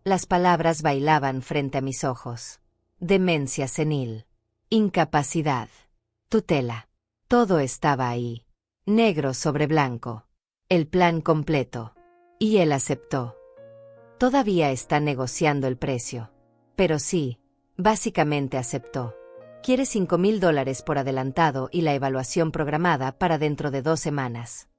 Las palabras bailaban frente a mis ojos. Demencia senil. Incapacidad. Tutela. Todo estaba ahí. Negro sobre blanco. El plan completo. Y él aceptó. Todavía está negociando el precio. Pero sí, básicamente aceptó. Quiere $5,000 por adelantado y la evaluación programada para dentro de 2 semanas.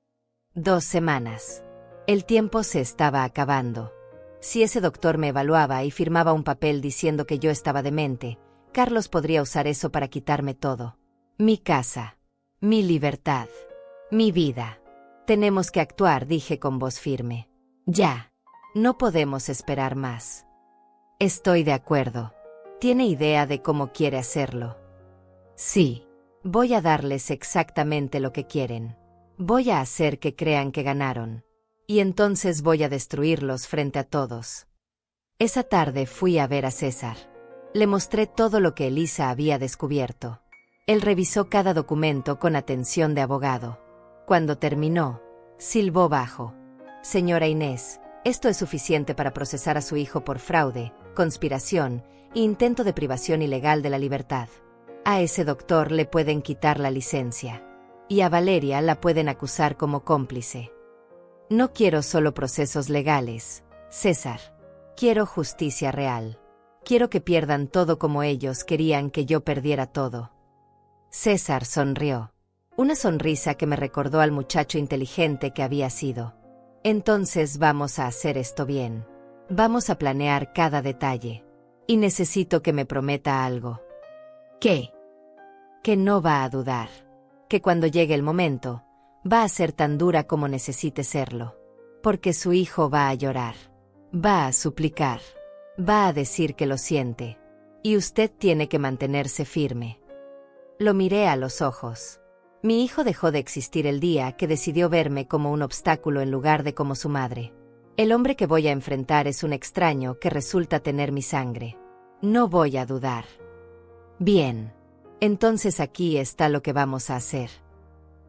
2 semanas. El tiempo se estaba acabando. Si ese doctor me evaluaba y firmaba un papel diciendo que yo estaba demente, Carlos podría usar eso para quitarme todo. Mi casa. Mi libertad. Mi vida. Tenemos que actuar, dije con voz firme. Ya. No podemos esperar más. Estoy de acuerdo. ¿Tiene idea de cómo quiere hacerlo? Sí. Voy a darles exactamente lo que quieren. Voy a hacer que crean que ganaron. Y entonces voy a destruirlos frente a todos. Esa tarde fui a ver a César. Le mostré todo lo que Elisa había descubierto. Él revisó cada documento con atención de abogado. Cuando terminó, Silbó bajo. Señora Inés, esto es suficiente para procesar a su hijo por fraude, conspiración e intento de privación ilegal de la libertad. A ese doctor le pueden quitar la licencia. Y a Valeria la pueden acusar como cómplice. No quiero solo procesos legales, César. Quiero justicia real. Quiero que pierdan todo como ellos querían que yo perdiera todo. César sonrió. Una sonrisa que me recordó al muchacho inteligente que había sido. Entonces vamos a hacer esto bien. Vamos a planear cada detalle. Y necesito que me prometa algo. ¿Qué? Que no va a dudar. Que cuando llegue el momento, va a ser tan dura como necesite serlo. Porque su hijo va a llorar. Va a suplicar. Va a decir que lo siente. Y usted tiene que mantenerse firme. Lo miré a los ojos. Mi hijo dejó de existir el día que decidió verme como un obstáculo en lugar de como su madre. El hombre que voy a enfrentar es un extraño que resulta tener mi sangre. No voy a dudar. Bien. Entonces aquí está lo que vamos a hacer.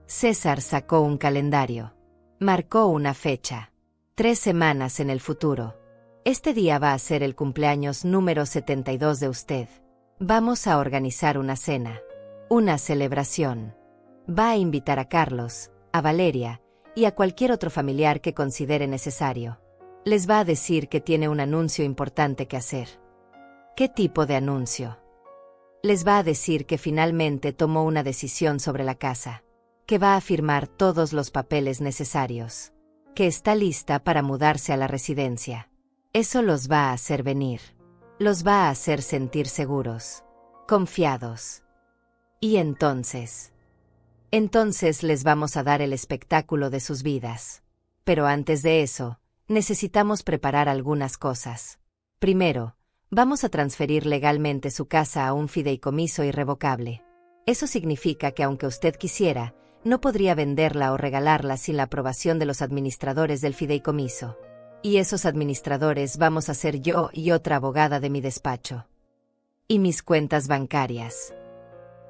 César sacó un calendario. Marcó una fecha. 3 semanas en el futuro. Este día va a ser el cumpleaños número 72 de usted. Vamos a organizar una cena. Una celebración. Va a invitar a Carlos, a Valeria y a cualquier otro familiar que considere necesario. Les va a decir que tiene un anuncio importante que hacer. ¿Qué tipo de anuncio? Les va a decir que finalmente tomó una decisión sobre la casa, que va a firmar todos los papeles necesarios, que está lista para mudarse a la residencia. Eso los va a hacer venir. Los va a hacer sentir seguros, confiados. Y entonces les vamos a dar el espectáculo de sus vidas. Pero antes de eso, necesitamos preparar algunas cosas. Primero, vamos a transferir legalmente su casa a un fideicomiso irrevocable. Eso significa que aunque usted quisiera, no podría venderla o regalarla sin la aprobación de los administradores del fideicomiso. Y esos administradores vamos a ser yo y otra abogada de mi despacho. Y mis cuentas bancarias.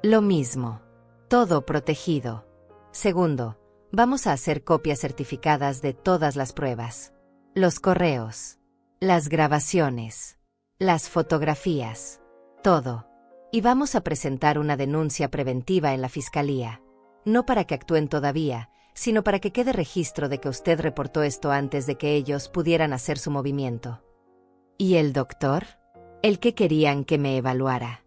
Lo mismo. Todo protegido. Segundo, vamos a hacer copias certificadas de todas las pruebas. Los correos. Las grabaciones. Las fotografías. Todo. Y vamos a presentar una denuncia preventiva en la fiscalía. No para que actúen todavía, sino para que quede registro de que usted reportó esto antes de que ellos pudieran hacer su movimiento. ¿Y el doctor? El que querían que me evaluara.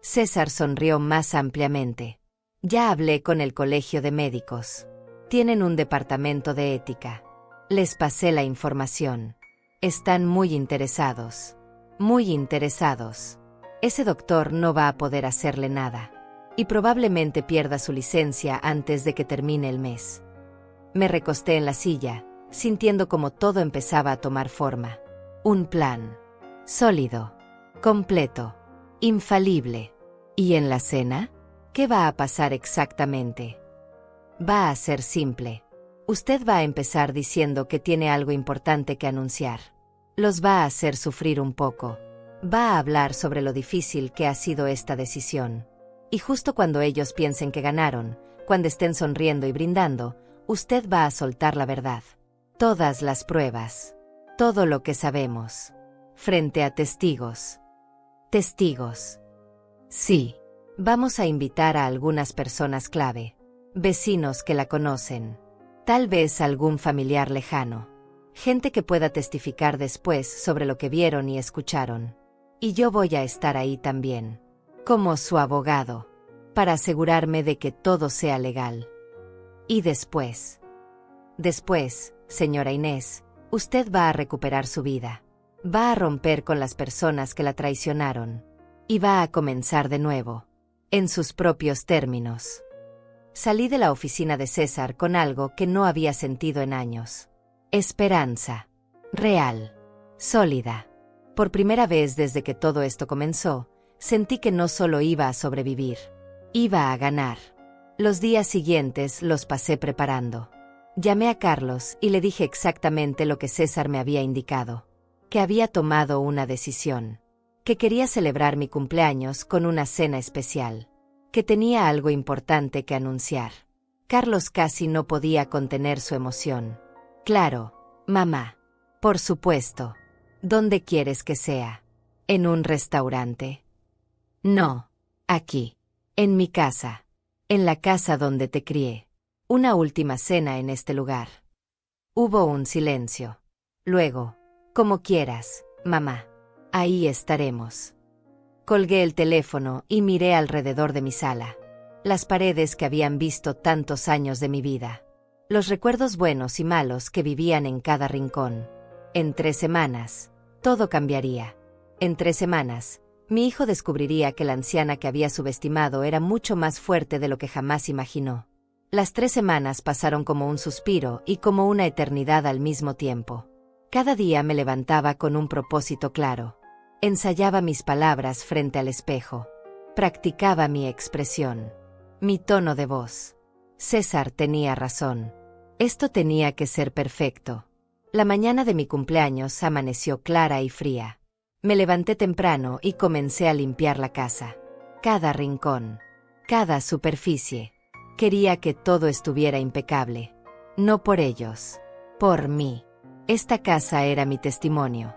César sonrió más ampliamente. Ya hablé con el colegio de médicos. Tienen un departamento de ética. Les pasé la información. Están muy interesados. Muy interesados. Ese doctor no va a poder hacerle nada. Y probablemente pierda su licencia antes de que termine el mes. Me recosté en la silla, sintiendo como todo empezaba a tomar forma. Un plan. Sólido. Completo. Infalible. ¿Y en la cena? ¿Qué va a pasar exactamente? Va a ser simple. Usted va a empezar diciendo que tiene algo importante que anunciar. Los va a hacer sufrir un poco. Va a hablar sobre lo difícil que ha sido esta decisión. Y justo cuando ellos piensen que ganaron, cuando estén sonriendo y brindando, usted va a soltar la verdad. Todas las pruebas. Todo lo que sabemos. Frente a testigos. Testigos. Sí. Vamos a invitar a algunas personas clave. Vecinos que la conocen. Tal vez algún familiar lejano. Gente que pueda testificar después sobre lo que vieron y escucharon. Y yo voy a estar ahí también. Como su abogado. Para asegurarme de que todo sea legal. Y después, señora Inés, usted va a recuperar su vida. Va a romper con las personas que la traicionaron. Y va a comenzar de nuevo. En sus propios términos. Salí de la oficina de César con algo que no había sentido en años. Esperanza. Real. Sólida. Por primera vez desde que todo esto comenzó, sentí que no solo iba a sobrevivir. Iba a ganar. Los días siguientes los pasé preparando. Llamé a Carlos y le dije exactamente lo que César me había indicado. Que había tomado una decisión. Que quería celebrar mi cumpleaños con una cena especial. Que tenía algo importante que anunciar. Carlos casi no podía contener su emoción. Claro, mamá. Por supuesto. ¿Dónde quieres que sea? ¿En un restaurante? No. Aquí. En mi casa. En la casa donde te crié. Una última cena en este lugar. Hubo un silencio. Luego, como quieras, mamá. Ahí estaremos. Colgué el teléfono y miré alrededor de mi sala. Las paredes que habían visto tantos años de mi vida. Los recuerdos buenos y malos que vivían en cada rincón. En 3 semanas, todo cambiaría. En 3 semanas, mi hijo descubriría que la anciana que había subestimado era mucho más fuerte de lo que jamás imaginó. Las 3 semanas pasaron como un suspiro y como una eternidad al mismo tiempo. Cada día me levantaba con un propósito claro. Ensayaba mis palabras frente al espejo. Practicaba mi expresión. Mi tono de voz. César tenía razón. Esto tenía que ser perfecto. La mañana de mi cumpleaños amaneció clara y fría. Me levanté temprano y comencé a limpiar la casa. Cada rincón. Cada superficie. Quería que todo estuviera impecable. No por ellos. Por mí. Esta casa era mi testimonio.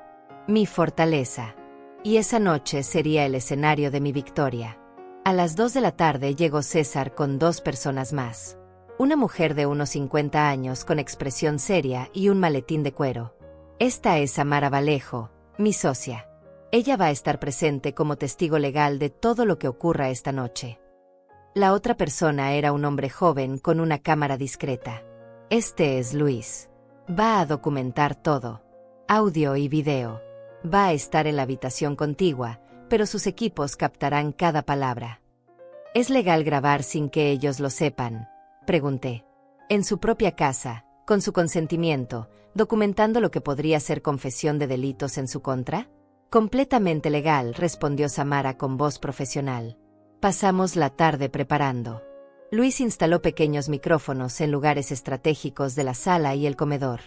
Mi fortaleza. Y esa noche sería el escenario de mi victoria. A las 2 de la tarde llegó César con 2 personas más. Una mujer de unos 50 años con expresión seria y un maletín de cuero. Esta es Samara Vallejo, mi socia. Ella va a estar presente como testigo legal de todo lo que ocurra esta noche. La otra persona era un hombre joven con una cámara discreta. Este es Luis. Va a documentar todo. Audio y video. Va a estar en la habitación contigua, pero sus equipos captarán cada palabra. ¿Es legal grabar sin que ellos lo sepan?, pregunté. En su propia casa, con su consentimiento, documentando lo que podría ser confesión de delitos en su contra. Completamente legal, respondió Samara con voz profesional. Pasamos la tarde preparando. Luis instaló pequeños micrófonos en lugares estratégicos de la sala y el comedor.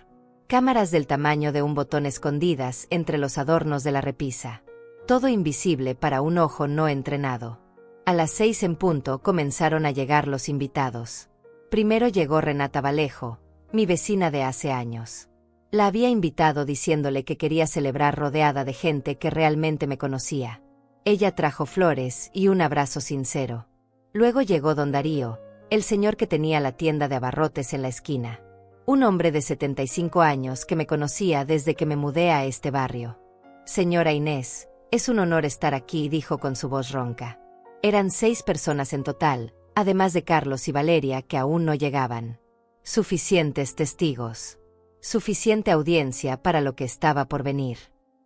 Cámaras del tamaño de un botón escondidas entre los adornos de la repisa. Todo invisible para un ojo no entrenado. A las 6 en punto comenzaron a llegar los invitados. Primero llegó Renata Vallejo, mi vecina de hace años. La había invitado diciéndole que quería celebrar rodeada de gente que realmente me conocía. Ella trajo flores y un abrazo sincero. Luego llegó don Darío, el señor que tenía la tienda de abarrotes en la esquina. Un hombre de 75 años que me conocía desde que me mudé a este barrio. Señora Inés, es un honor estar aquí, dijo con su voz ronca. Eran 6 personas en total, además de Carlos y Valeria que aún no llegaban. Suficientes testigos. Suficiente audiencia para lo que estaba por venir.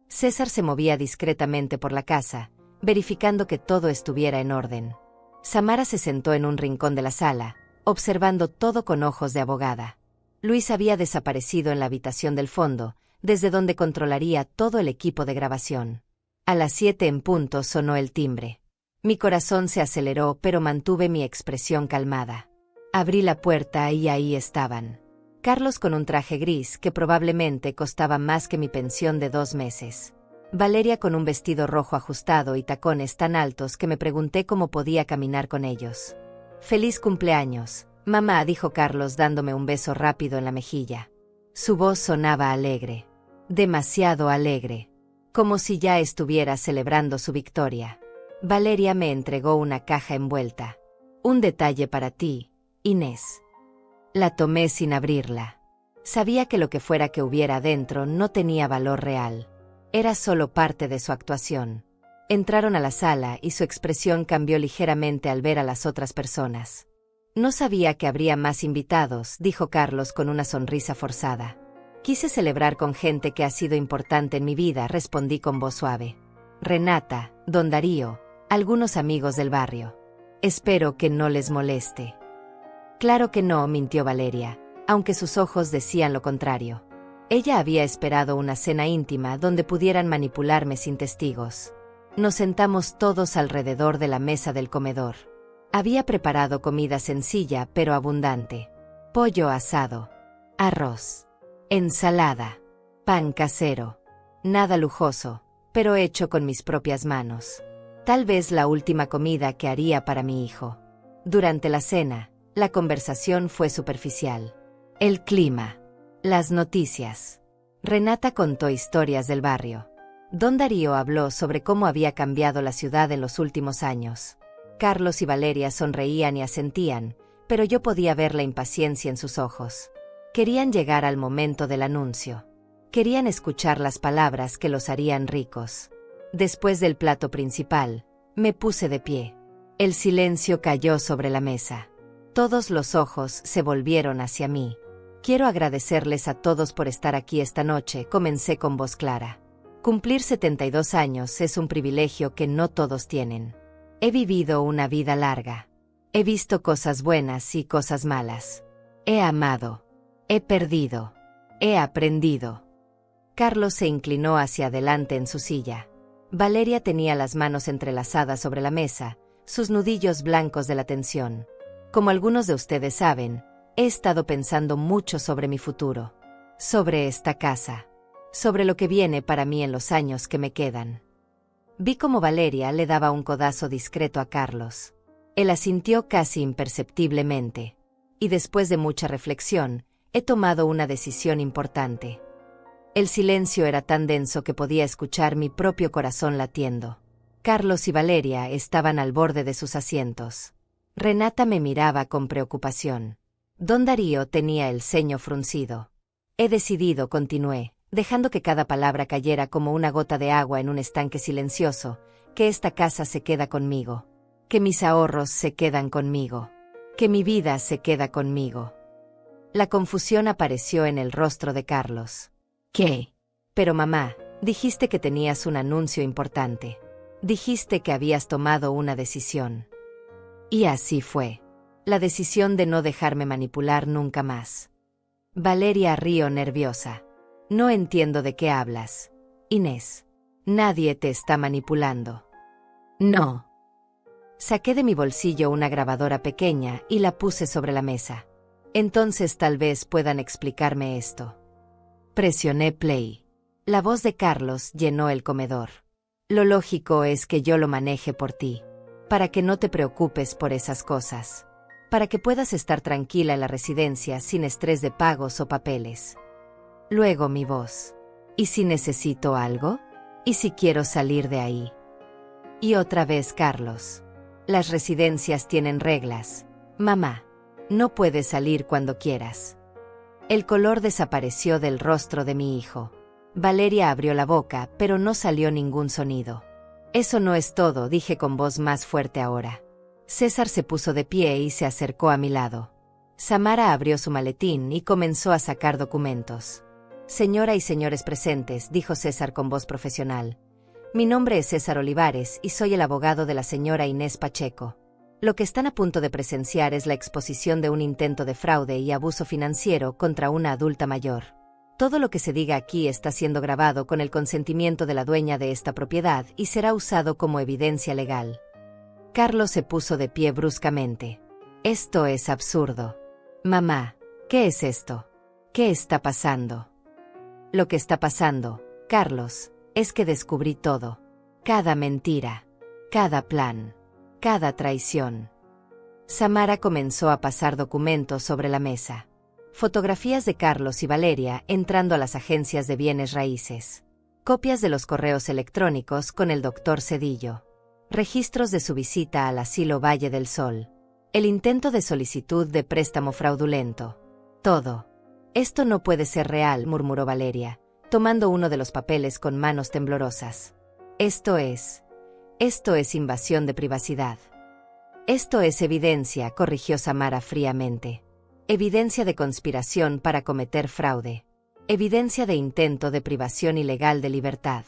César se movía discretamente por la casa, verificando que todo estuviera en orden. Samara se sentó en un rincón de la sala, observando todo con ojos de abogada. Luis había desaparecido en la habitación del fondo, desde donde controlaría todo el equipo de grabación. A las 7 en punto sonó el timbre. Mi corazón se aceleró, pero mantuve mi expresión calmada. Abrí la puerta y ahí estaban. Carlos con un traje gris que probablemente costaba más que mi pensión de 2 meses. Valeria con un vestido rojo ajustado y tacones tan altos que me pregunté cómo podía caminar con ellos. «Feliz cumpleaños, mamá», dijo Carlos dándome un beso rápido en la mejilla. Su voz sonaba alegre. Demasiado alegre. Como si ya estuviera celebrando su victoria. Valeria me entregó una caja envuelta. «Un detalle para ti, Inés». La tomé sin abrirla. Sabía que lo que fuera que hubiera adentro no tenía valor real. Era solo parte de su actuación. Entraron a la sala y su expresión cambió ligeramente al ver a las otras personas. «No sabía que habría más invitados», dijo Carlos con una sonrisa forzada. «Quise celebrar con gente que ha sido importante en mi vida», respondí con voz suave. «Renata, don Darío, algunos amigos del barrio. Espero que no les moleste». «Claro que no», mintió Valeria, aunque sus ojos decían lo contrario. Ella había esperado una cena íntima donde pudieran manipularme sin testigos. Nos sentamos todos alrededor de la mesa del comedor. Había preparado comida sencilla pero abundante. Pollo asado, arroz, ensalada, pan casero. Nada lujoso, pero hecho con mis propias manos. Tal vez la última comida que haría para mi hijo. Durante la cena, La conversación fue superficial. El clima. Las noticias. Renata contó historias del barrio. Don Darío habló sobre cómo había cambiado la ciudad en los últimos años. Carlos y Valeria sonreían y asentían, pero yo podía ver la impaciencia en sus ojos. Querían llegar al momento del anuncio. Querían escuchar las palabras que los harían ricos. Después del plato principal, me puse de pie. El silencio cayó sobre la mesa. Todos los ojos se volvieron hacia mí. Quiero agradecerles a todos por estar aquí esta noche, comencé con voz clara. Cumplir 72 años es un privilegio que no todos tienen. He vivido una vida larga. He visto cosas buenas y cosas malas. He amado. He perdido. He aprendido. Carlos se inclinó hacia adelante en su silla. Valeria tenía las manos entrelazadas sobre la mesa, sus nudillos blancos de la tensión. Como algunos de ustedes saben, he estado pensando mucho sobre mi futuro, sobre esta casa, sobre lo que viene para mí en los años que me quedan. Vi cómo Valeria le daba un codazo discreto a Carlos. Él asintió casi imperceptiblemente. Y después de mucha reflexión, he tomado una decisión importante. El silencio era tan denso que podía escuchar mi propio corazón latiendo. Carlos y Valeria estaban al borde de sus asientos. Renata me miraba con preocupación. Don Darío tenía el ceño fruncido. He decidido, continué, dejando que cada palabra cayera como una gota de agua en un estanque silencioso, que esta casa se queda conmigo, que mis ahorros se quedan conmigo, que mi vida se queda conmigo. La confusión apareció en el rostro de Carlos. ¿Qué? Pero mamá, dijiste que tenías un anuncio importante. Dijiste que habías tomado una decisión. Y así fue. La decisión de no dejarme manipular nunca más. Valeria rió nerviosa. No entiendo de qué hablas. Inés. Nadie te está manipulando. No. Saqué de mi bolsillo una grabadora pequeña y la puse sobre la mesa. Entonces tal vez puedan explicarme esto. Presioné play. La voz de Carlos llenó el comedor. Lo lógico es que yo lo maneje por ti, para que no te preocupes por esas cosas, para que puedas estar tranquila en la residencia sin estrés de pagos o papeles. Luego mi voz. ¿Y si necesito algo? ¿Y si quiero salir de ahí? Y otra vez Carlos. Las residencias tienen reglas. Mamá, no puedes salir cuando quieras. El color desapareció del rostro de mi hijo. Valeria abrió la boca, pero no salió ningún sonido. Eso no es todo, dije con voz más fuerte ahora. César se puso de pie y se acercó a mi lado. Samara abrió su maletín y comenzó a sacar documentos. Señora y señores presentes, dijo César con voz profesional. Mi nombre es César Olivares y soy el abogado de la señora Inés Pacheco. Lo que están a punto de presenciar es la exposición de un intento de fraude y abuso financiero contra una adulta mayor. Todo lo que se diga aquí está siendo grabado con el consentimiento de la dueña de esta propiedad y será usado como evidencia legal. Carlos se puso de pie bruscamente. Esto es absurdo. Mamá, ¿qué es esto? ¿Qué está pasando? Lo que está pasando, Carlos, es que descubrí todo. Cada mentira, cada plan, cada traición. Samara comenzó a pasar documentos sobre la mesa. Fotografías de Carlos y Valeria entrando a las agencias de bienes raíces. Copias de los correos electrónicos con el doctor Cedillo. Registros de su visita al asilo Valle del Sol. El intento de solicitud de préstamo fraudulento. Todo. Esto no puede ser real, murmuró Valeria, tomando uno de los papeles con manos temblorosas. Esto es invasión de privacidad. Esto es evidencia, corrigió Samara fríamente. Evidencia de conspiración para cometer fraude. Evidencia de intento de privación ilegal de libertad.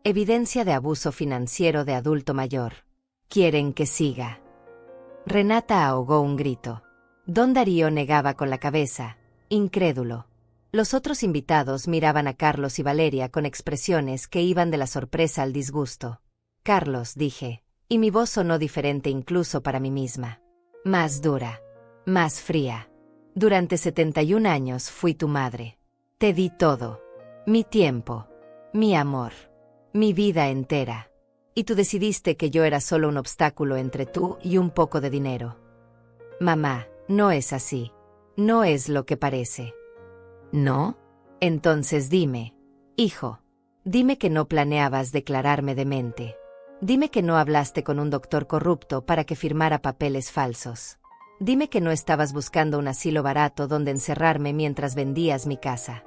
Evidencia de abuso financiero de adulto mayor. ¿Quieren que siga? Renata ahogó un grito. Don Darío negaba con la cabeza, incrédulo. Los otros invitados miraban a Carlos y Valeria con expresiones que iban de la sorpresa al disgusto. Carlos, dije, y mi voz sonó diferente incluso para mí misma. Más dura. Más fría. Durante 71 años fui tu madre. Te di todo. Mi tiempo. Mi amor. Mi vida entera. Y tú decidiste que yo era solo un obstáculo entre tú y un poco de dinero. Mamá, No es así. No es lo que parece. ¿No? Entonces dime, hijo. Dime que no planeabas declararme demente. Dime que no hablaste con un doctor corrupto para que firmara papeles falsos. Dime que no estabas buscando un asilo barato donde encerrarme mientras vendías mi casa.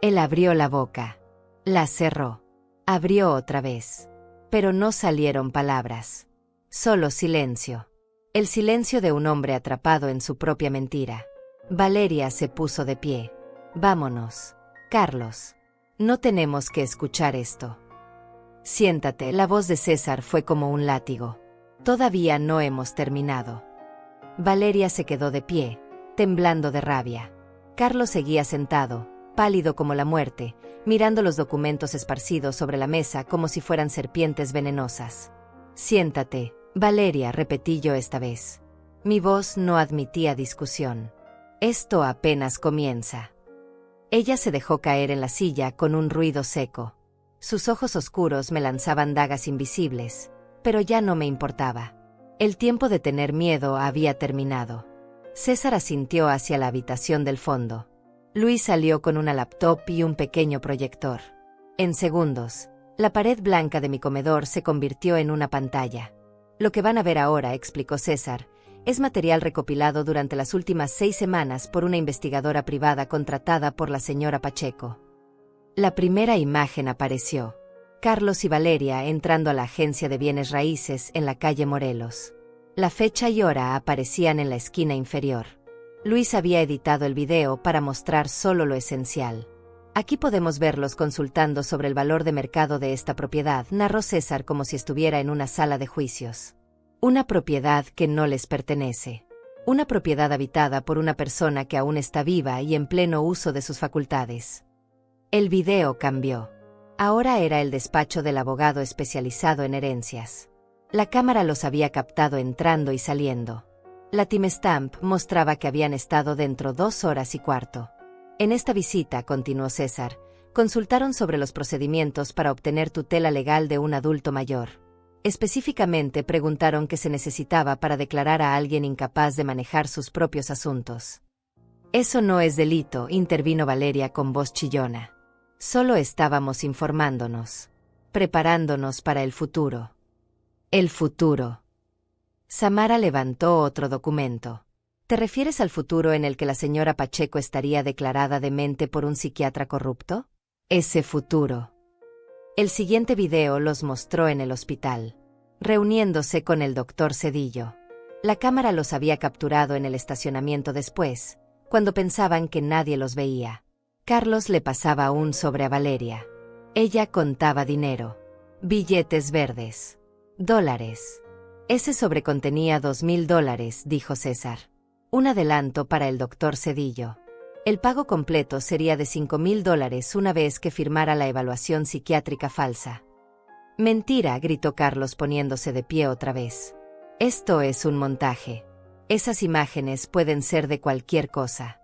Él abrió la boca. La cerró. Abrió otra vez. Pero no salieron palabras. Solo silencio. El silencio de un hombre atrapado en su propia mentira. Valeria se puso de pie. Vámonos, Carlos. No tenemos que escuchar esto. Siéntate. La voz de César fue como un látigo. Todavía no hemos terminado. Valeria se quedó de pie, temblando de rabia. Carlos seguía sentado, pálido como la muerte, mirando los documentos esparcidos sobre la mesa como si fueran serpientes venenosas. Siéntate, Valeria, repetí yo esta vez. Mi voz no admitía discusión. Esto apenas comienza. Ella se dejó caer en la silla con un ruido seco. Sus ojos oscuros me lanzaban dagas invisibles, pero ya no me importaba. El tiempo de tener miedo había terminado. César asintió hacia la habitación del fondo. Luis salió con una laptop y un pequeño proyector. En segundos, la pared blanca de mi comedor se convirtió en una pantalla. Lo que van a ver ahora, explicó César, es material recopilado durante las últimas 6 semanas por una investigadora privada contratada por la señora Pacheco. La primera imagen apareció. Carlos y Valeria entrando a la agencia de bienes raíces en la calle Morelos. La fecha y hora aparecían en la esquina inferior. Luis había editado el video para mostrar solo lo esencial. Aquí podemos verlos consultando sobre el valor de mercado de esta propiedad, narró César como si estuviera en una sala de juicios. Una propiedad que no les pertenece. Una propiedad habitada por una persona que aún está viva y en pleno uso de sus facultades. El video cambió. Ahora era el despacho del abogado especializado en herencias. La cámara los había captado entrando y saliendo. La timestamp mostraba que habían estado dentro 2 horas y cuarto. En esta visita, continuó César, consultaron sobre los procedimientos para obtener tutela legal de un adulto mayor. Específicamente preguntaron qué se necesitaba para declarar a alguien incapaz de manejar sus propios asuntos. Eso no es delito, intervino Valeria con voz chillona. Solo estábamos informándonos, preparándonos para el futuro. El futuro. Samara levantó otro documento. ¿Te refieres al futuro en el que la señora Pacheco estaría declarada demente por un psiquiatra corrupto? Ese futuro. El siguiente video los mostró en el hospital, reuniéndose con el doctor Cedillo. La cámara los había capturado en el estacionamiento después, cuando pensaban que nadie los veía. Carlos le pasaba un sobre a Valeria. Ella contaba dinero. Billetes verdes. Dólares. Ese sobre contenía $2,000, dijo César. Un adelanto para el doctor Cedillo. El pago completo sería de $5,000 una vez que firmara la evaluación psiquiátrica falsa. Mentira, gritó Carlos poniéndose de pie otra vez. Esto es un montaje. Esas imágenes pueden ser de cualquier cosa.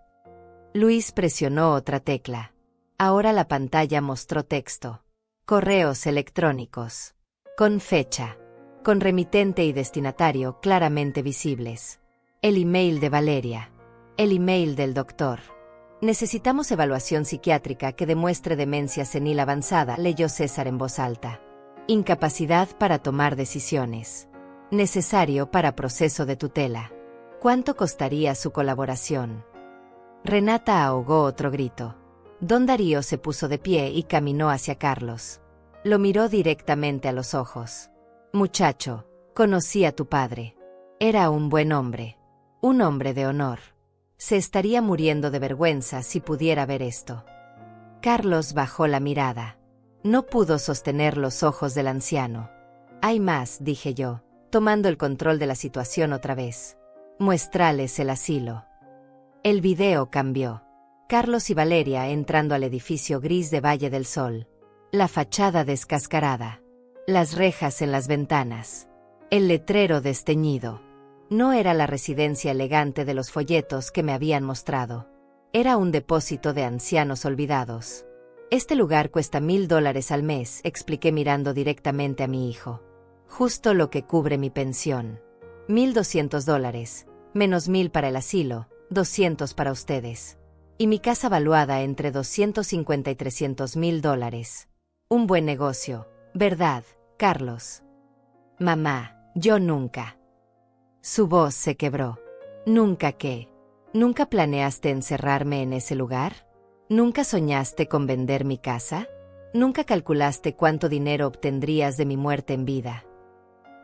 Luis presionó otra tecla. Ahora la pantalla mostró texto. Correos electrónicos. Con fecha. Con remitente y destinatario claramente visibles. El email de Valeria. El email del doctor. Necesitamos evaluación psiquiátrica que demuestre demencia senil avanzada, leyó César en voz alta. Incapacidad para tomar decisiones. Necesario para proceso de tutela. ¿Cuánto costaría su colaboración? Renata ahogó otro grito. Don Darío se puso de pie y caminó hacia Carlos. Lo miró directamente a los ojos. Muchacho, conocí a tu padre. Era un buen hombre. Un hombre de honor. Se estaría muriendo de vergüenza si pudiera ver esto. Carlos bajó la mirada. No pudo sostener los ojos del anciano. Hay más, dije yo, tomando el control de la situación otra vez. Muéstrales el asilo. El video cambió. Carlos y Valeria entrando al edificio gris de Valle del Sol. La fachada descascarada. Las rejas en las ventanas. El letrero desteñido. No era la residencia elegante de los folletos que me habían mostrado. Era un depósito de ancianos olvidados. Este lugar cuesta $1,000 al mes, expliqué mirando directamente a mi hijo. Justo lo que cubre mi pensión. $1,200. menos 1000 para el asilo, 200 para ustedes. Y mi casa valuada entre 250 y 300.000 dólares. Un buen negocio, ¿verdad, Carlos? Mamá, yo nunca. Su voz se quebró. ¿Nunca qué? ¿Nunca planeaste encerrarme en ese lugar? ¿Nunca soñaste con vender mi casa? ¿Nunca calculaste cuánto dinero obtendrías de mi muerte en vida?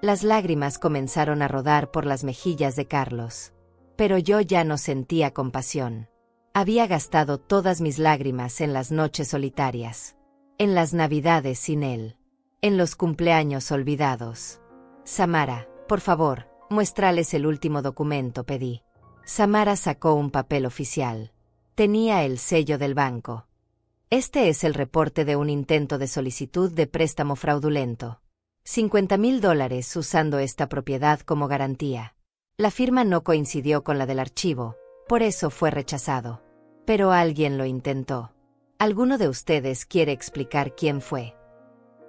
Las lágrimas comenzaron a rodar por las mejillas de Carlos. Pero yo ya no sentía compasión. Había gastado todas mis lágrimas en las noches solitarias, en las navidades sin él, en los cumpleaños olvidados. Samara, por favor, muéstrales el último documento, pedí. Samara sacó un papel oficial. Tenía el sello del banco. Este es el reporte de un intento de solicitud de préstamo fraudulento. 50.000 dólares usando esta propiedad como garantía. La firma no coincidió con la del archivo, por eso fue rechazado. Pero alguien lo intentó. ¿Alguno de ustedes quiere explicar quién fue?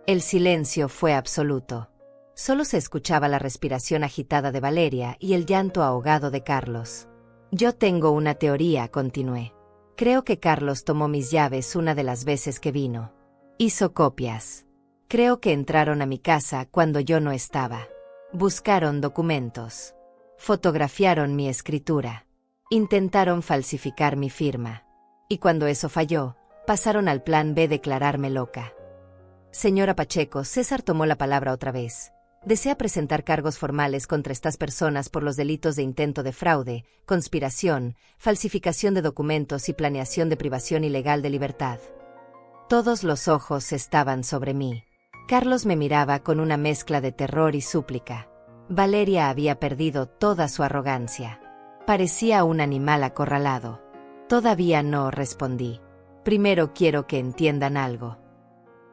El silencio fue absoluto. Solo se escuchaba la respiración agitada de Valeria y el llanto ahogado de Carlos. Yo tengo una teoría, continué. Creo que Carlos tomó mis llaves una de las veces que vino. Hizo copias. Creo que entraron a mi casa cuando yo no estaba. Buscaron documentos. Fotografiaron mi escritura. Intentaron falsificar mi firma. Y cuando eso falló, pasaron al plan B, declararme loca. Señora Pacheco, César tomó la palabra otra vez. Desea presentar cargos formales contra estas personas por los delitos de intento de fraude, conspiración, falsificación de documentos y planeación de privación ilegal de libertad. Todos los ojos estaban sobre mí. Carlos me miraba con una mezcla de terror y súplica. Valeria había perdido toda su arrogancia. Parecía un animal acorralado. Todavía no, respondí. Primero quiero que entiendan algo.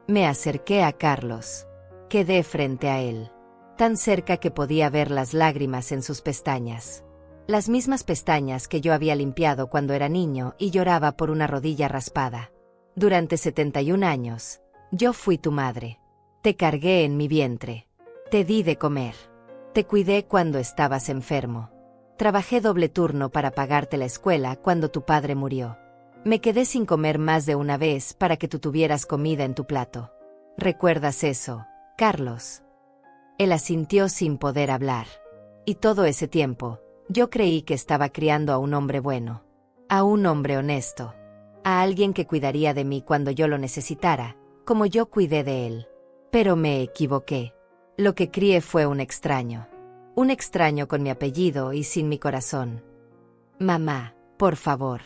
Me acerqué a Carlos. Quedé frente a él. Tan cerca que podía ver las lágrimas en sus pestañas. Las mismas pestañas que yo había limpiado cuando era niño y lloraba por una rodilla raspada. Durante 71 años, yo fui tu madre. Te cargué en mi vientre. Te di de comer. Te cuidé cuando estabas enfermo. Trabajé doble turno para pagarte la escuela cuando tu padre murió. Me quedé sin comer más de una vez para que tú tuvieras comida en tu plato. ¿Recuerdas eso, Carlos? Él asintió sin poder hablar. Y todo ese tiempo, yo creí que estaba criando a un hombre bueno. A un hombre honesto. A alguien que cuidaría de mí cuando yo lo necesitara, como yo cuidé de él. Pero me equivoqué. Lo que crié fue un extraño. Un extraño con mi apellido y sin mi corazón. Mamá, por favor.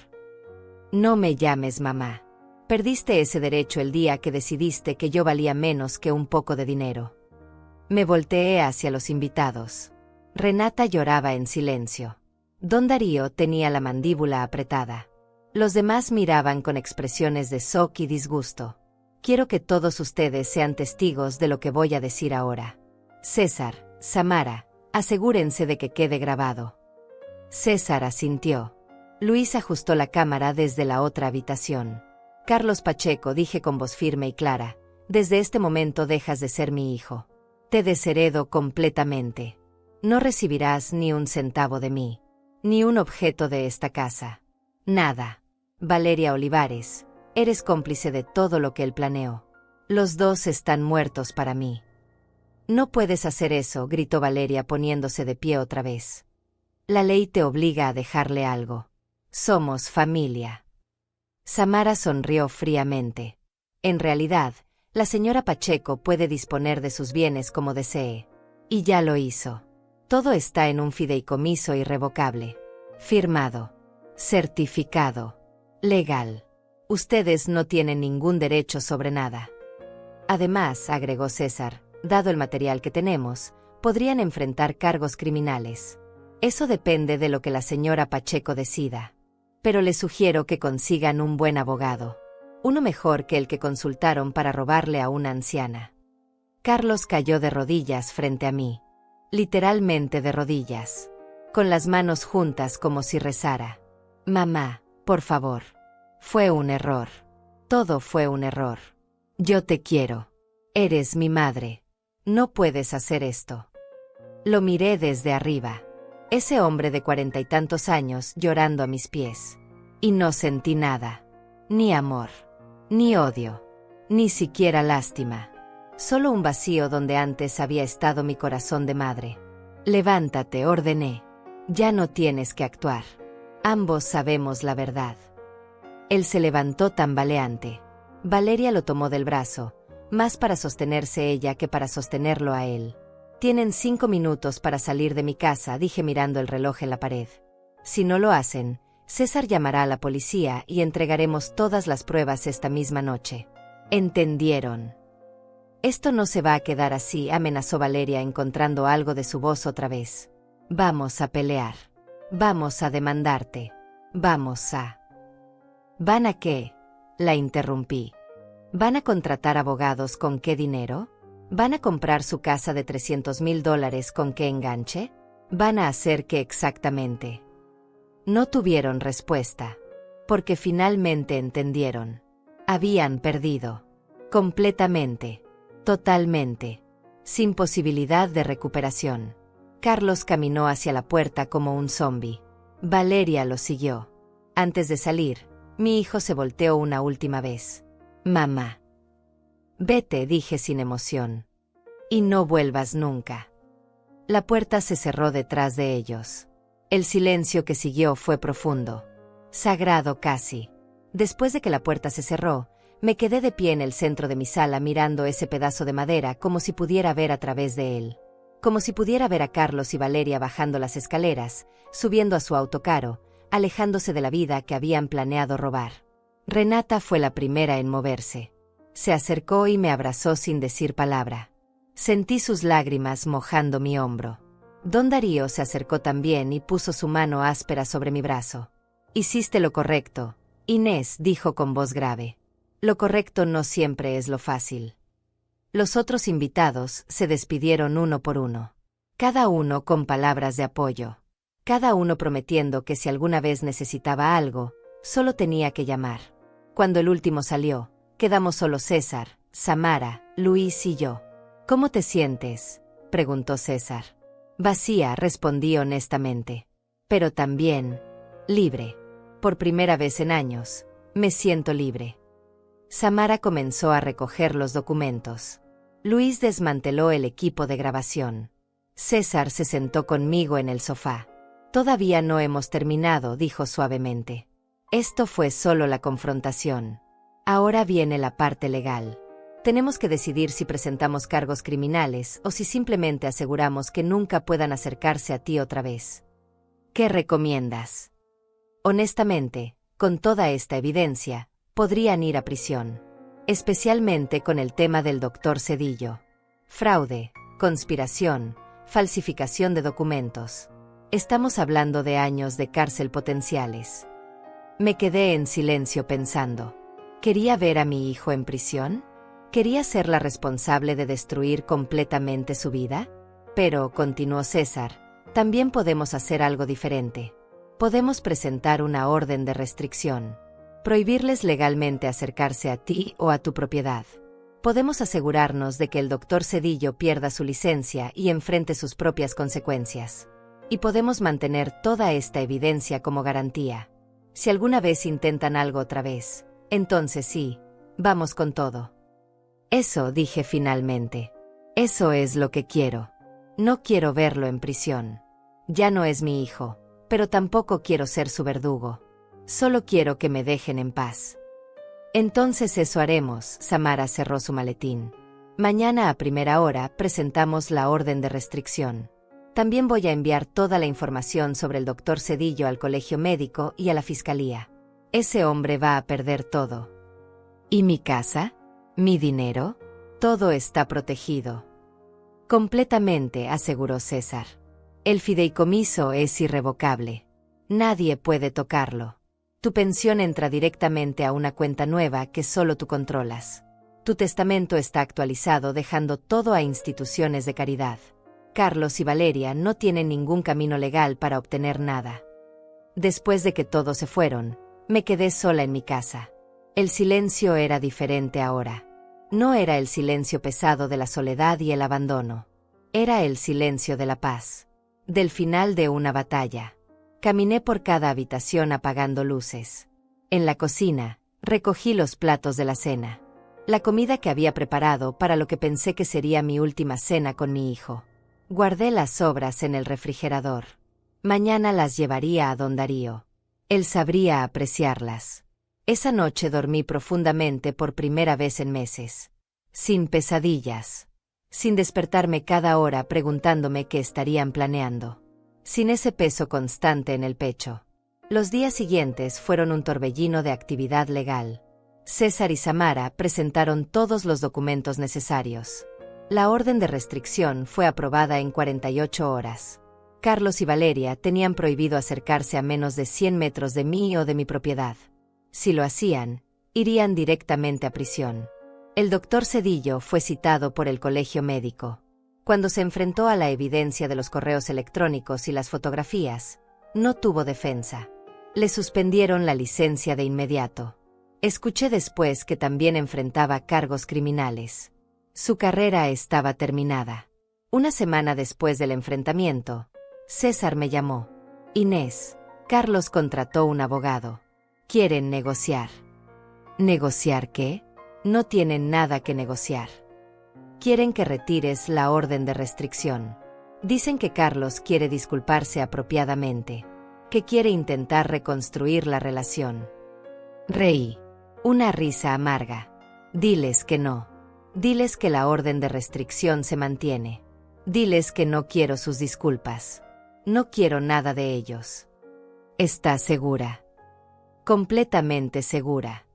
No me llames mamá. Perdiste ese derecho el día que decidiste que yo valía menos que un poco de dinero. Me volteé hacia los invitados. Renata lloraba en silencio. Don Darío tenía la mandíbula apretada. Los demás miraban con expresiones de shock y disgusto. Quiero que todos ustedes sean testigos de lo que voy a decir ahora. César, Samara, asegúrense de que quede grabado. César asintió. Luis ajustó la cámara desde la otra habitación. Carlos Pacheco, dije con voz firme y clara, desde este momento dejas de ser mi hijo. Te desheredo completamente. No recibirás ni un centavo de mí, ni un objeto de esta casa. Nada. Valeria Olivares, eres cómplice de todo lo que él planeó. Los dos están muertos para mí. No puedes hacer eso, gritó Valeria poniéndose de pie otra vez. La ley te obliga a dejarle algo. Somos familia. Samara sonrió fríamente. En realidad, la señora Pacheco puede disponer de sus bienes como desee. Y ya lo hizo. Todo está en un fideicomiso irrevocable. Firmado. Certificado. Legal. Ustedes no tienen ningún derecho sobre nada. Además, agregó César, dado el material que tenemos, podrían enfrentar cargos criminales. Eso depende de lo que la señora Pacheco decida. Pero les sugiero que consigan un buen abogado. Uno mejor que el que consultaron para robarle a una anciana. Carlos cayó de rodillas frente a mí. Literalmente de rodillas. Con las manos juntas como si rezara. Mamá, por favor. Fue un error. Todo fue un error. Yo te quiero. Eres mi madre. No puedes hacer esto. Lo miré desde arriba. Ese hombre de 40 y tantos años llorando a mis pies. Y no sentí nada. Ni amor. Ni odio. Ni siquiera lástima. Solo un vacío donde antes había estado mi corazón de madre. Levántate, ordené. Ya no tienes que actuar. Ambos sabemos la verdad. Él se levantó tambaleante. Valeria lo tomó del brazo, más para sostenerse ella que para sostenerlo a él. Tienen 5 minutos para salir de mi casa, dije mirando el reloj en la pared. Si no lo hacen, César llamará a la policía y entregaremos todas las pruebas esta misma noche. ¿Entendieron? Esto no se va a quedar así, amenazó Valeria encontrando algo de su voz otra vez. Vamos a pelear. Vamos a demandarte. Vamos a... ¿Van a qué? La interrumpí. ¿Van a contratar abogados con qué dinero? ¿Van a comprar su casa de $300,000 con qué enganche? ¿Van a hacer qué exactamente? No tuvieron respuesta, porque finalmente entendieron. Habían perdido. Completamente. Totalmente. Sin posibilidad de recuperación. Carlos caminó hacia la puerta como un zombi. Valeria lo siguió. Antes de salir, mi hijo se volteó una última vez. Mamá. Vete, dije sin emoción. Y no vuelvas nunca. La puerta se cerró detrás de ellos. El silencio que siguió fue profundo. Sagrado casi. Después de que la puerta se cerró, me quedé de pie en el centro de mi sala mirando ese pedazo de madera como si pudiera ver a través de él. Como si pudiera ver a Carlos y Valeria bajando las escaleras, subiendo a su autocaro, alejándose de la vida que habían planeado robar. Renata fue la primera en moverse. Se acercó y me abrazó sin decir palabra. Sentí sus lágrimas mojando mi hombro. Don Darío se acercó también y puso su mano áspera sobre mi brazo. Hiciste lo correcto, Inés, dijo con voz grave. Lo correcto no siempre es lo fácil. Los otros invitados se despidieron uno por uno. Cada uno con palabras de apoyo. Cada uno prometiendo que si alguna vez necesitaba algo, solo tenía que llamar. Cuando el último salió, quedamos solo César, Samara, Luis y yo. ¿Cómo te sientes?, preguntó César. Vacía, respondí honestamente. Pero también, libre. Por primera vez en años, me siento libre. Samara comenzó a recoger los documentos. Luis desmanteló el equipo de grabación. César se sentó conmigo en el sofá. Todavía no hemos terminado, dijo suavemente. Esto fue solo la confrontación. Ahora viene la parte legal. Tenemos que decidir si presentamos cargos criminales o si simplemente aseguramos que nunca puedan acercarse a ti otra vez. ¿Qué recomiendas? Honestamente, con toda esta evidencia, podrían ir a prisión. Especialmente con el tema del doctor Cedillo. Fraude, conspiración, falsificación de documentos. Estamos hablando de años de cárcel potenciales. Me quedé en silencio pensando. ¿Quería ver a mi hijo en prisión? ¿Quería ser la responsable de destruir completamente su vida? Pero, continuó César, también podemos hacer algo diferente. Podemos presentar una orden de restricción. Prohibirles legalmente acercarse a ti o a tu propiedad. Podemos asegurarnos de que el doctor Cedillo pierda su licencia y enfrente sus propias consecuencias. Y podemos mantener toda esta evidencia como garantía. Si alguna vez intentan algo otra vez, entonces sí, vamos con todo. Eso, dije finalmente. Eso es lo que quiero. No quiero verlo en prisión. Ya no es mi hijo, pero tampoco quiero ser su verdugo. Solo quiero que me dejen en paz. Entonces eso haremos, Samara cerró su maletín. Mañana a primera hora presentamos la orden de restricción. También voy a enviar toda la información sobre el doctor Cedillo al colegio médico y a la fiscalía. Ese hombre va a perder todo. ¿Y mi casa? ¿Mi dinero? Todo está protegido. Completamente, aseguró César. El fideicomiso es irrevocable. Nadie puede tocarlo. Tu pensión entra directamente a una cuenta nueva que solo tú controlas. Tu testamento está actualizado dejando todo a instituciones de caridad. Carlos y Valeria no tienen ningún camino legal para obtener nada. Después de que todos se fueron, me quedé sola en mi casa. El silencio era diferente ahora. No era el silencio pesado de la soledad y el abandono. Era el silencio de la paz. del final de una batalla. Caminé por cada habitación apagando luces. En la cocina, recogí los platos de la cena. La comida que había preparado para lo que pensé que sería mi última cena con mi hijo. Guardé las sobras en el refrigerador. Mañana las llevaría a don Darío. Él sabría apreciarlas. Esa noche dormí profundamente por primera vez en meses. Sin pesadillas. Sin despertarme cada hora preguntándome qué estarían planeando. Sin ese peso constante en el pecho. Los días siguientes fueron un torbellino de actividad legal. César y Samara presentaron todos los documentos necesarios. La orden de restricción fue aprobada en 48 horas. Carlos y Valeria tenían prohibido acercarse a menos de 100 metros de mí o de mi propiedad. Si lo hacían, irían directamente a prisión. El doctor Cedillo fue citado por el colegio médico. Cuando se enfrentó a la evidencia de los correos electrónicos y las fotografías, no tuvo defensa. Le suspendieron la licencia de inmediato. Escuché después que también enfrentaba cargos criminales. Su carrera estaba terminada. Una semana después del enfrentamiento, César me llamó. Inés, Carlos contrató un abogado. Quieren negociar. ¿Negociar qué? No tienen nada que negociar. Quieren que retires la orden de restricción. Dicen que Carlos quiere disculparse apropiadamente, que quiere intentar reconstruir la relación. Reí. Una risa amarga. Diles que no. Diles que la orden de restricción se mantiene. Diles que no quiero sus disculpas. No quiero nada de ellos. ¿Estás segura? Completamente segura.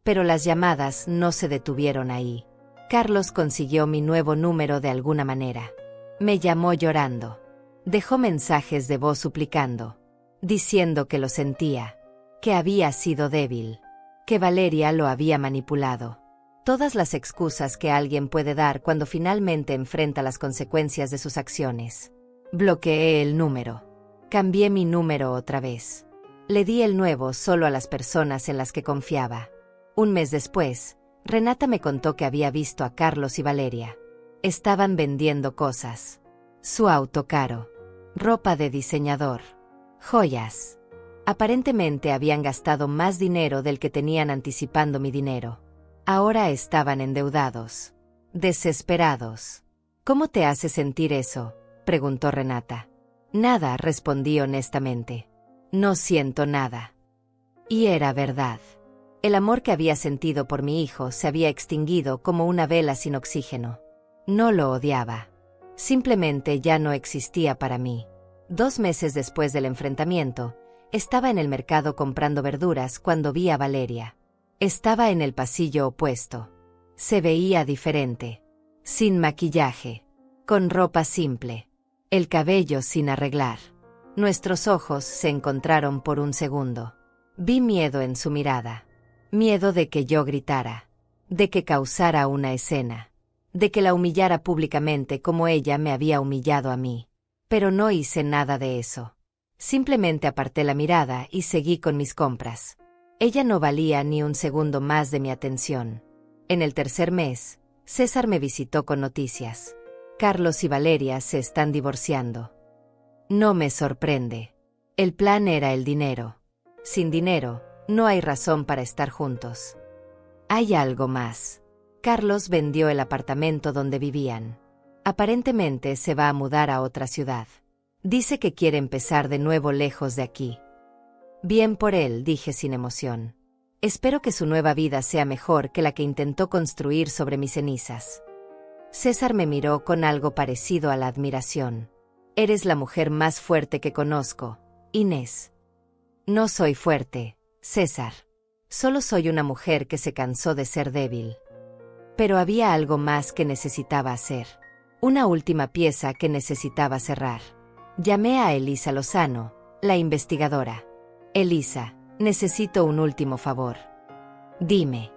Pero las llamadas no se detuvieron ahí. Carlos consiguió mi nuevo número de alguna manera. Me llamó llorando. Dejó mensajes de voz suplicando, diciendo que lo sentía, que había sido débil, que Valeria lo había manipulado. Todas las excusas que alguien puede dar cuando finalmente enfrenta las consecuencias de sus acciones. Bloqueé el número. Cambié mi número otra vez. Le di el nuevo solo a las personas en las que confiaba. Un mes después, Renata me contó que había visto a Carlos y Valeria. Estaban vendiendo cosas. Su auto caro. Ropa de diseñador. Joyas. Aparentemente habían gastado más dinero del que tenían anticipando mi dinero. Ahora estaban endeudados. Desesperados. ¿Cómo te hace sentir eso?, preguntó Renata. Nada, respondí honestamente. No siento nada. Y era verdad. El amor que había sentido por mi hijo se había extinguido como una vela sin oxígeno. No lo odiaba. Simplemente ya no existía para mí. 2 meses después del enfrentamiento, estaba en el mercado comprando verduras cuando vi a Valeria. Estaba en el pasillo opuesto. Se veía diferente. Sin maquillaje. Con ropa simple. El cabello sin arreglar. Nuestros ojos se encontraron por un segundo. Vi miedo en su mirada. Miedo de que yo gritara. De que causara una escena. De que la humillara públicamente como ella me había humillado a mí. Pero no hice nada de eso. Simplemente aparté la mirada y seguí con mis compras. Ella no valía ni un segundo más de mi atención. En el tercer mes, César me visitó con noticias. Carlos y Valeria se están divorciando. No me sorprende. El plan era el dinero. Sin dinero, no hay razón para estar juntos. Hay algo más. Carlos vendió el apartamento donde vivían. Aparentemente se va a mudar a otra ciudad. Dice que quiere empezar de nuevo lejos de aquí. Bien por él, dije sin emoción. Espero que su nueva vida sea mejor que la que intentó construir sobre mis cenizas. César me miró con algo parecido a la admiración. Eres la mujer más fuerte que conozco, Inés. No soy fuerte, César. Solo soy una mujer que se cansó de ser débil. Pero había algo más que necesitaba hacer. Una última pieza que necesitaba cerrar. Llamé a Elisa Lozano, la investigadora. Elisa, necesito un último favor. Dime.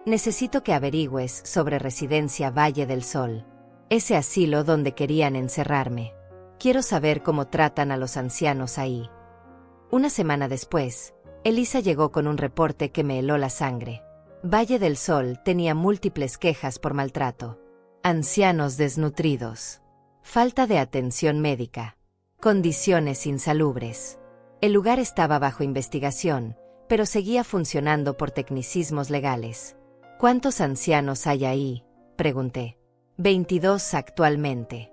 Necesito que averigües sobre Residencia Valle del Sol. Ese asilo donde querían encerrarme. Quiero saber cómo tratan a los ancianos ahí. Una semana después, Elisa llegó con un reporte que me heló la sangre. Valle del Sol tenía múltiples quejas por maltrato. Ancianos desnutridos. Falta de atención médica. Condiciones insalubres. El lugar estaba bajo investigación, pero seguía funcionando por tecnicismos legales. ¿Cuántos ancianos hay ahí?, pregunté. 22 actualmente.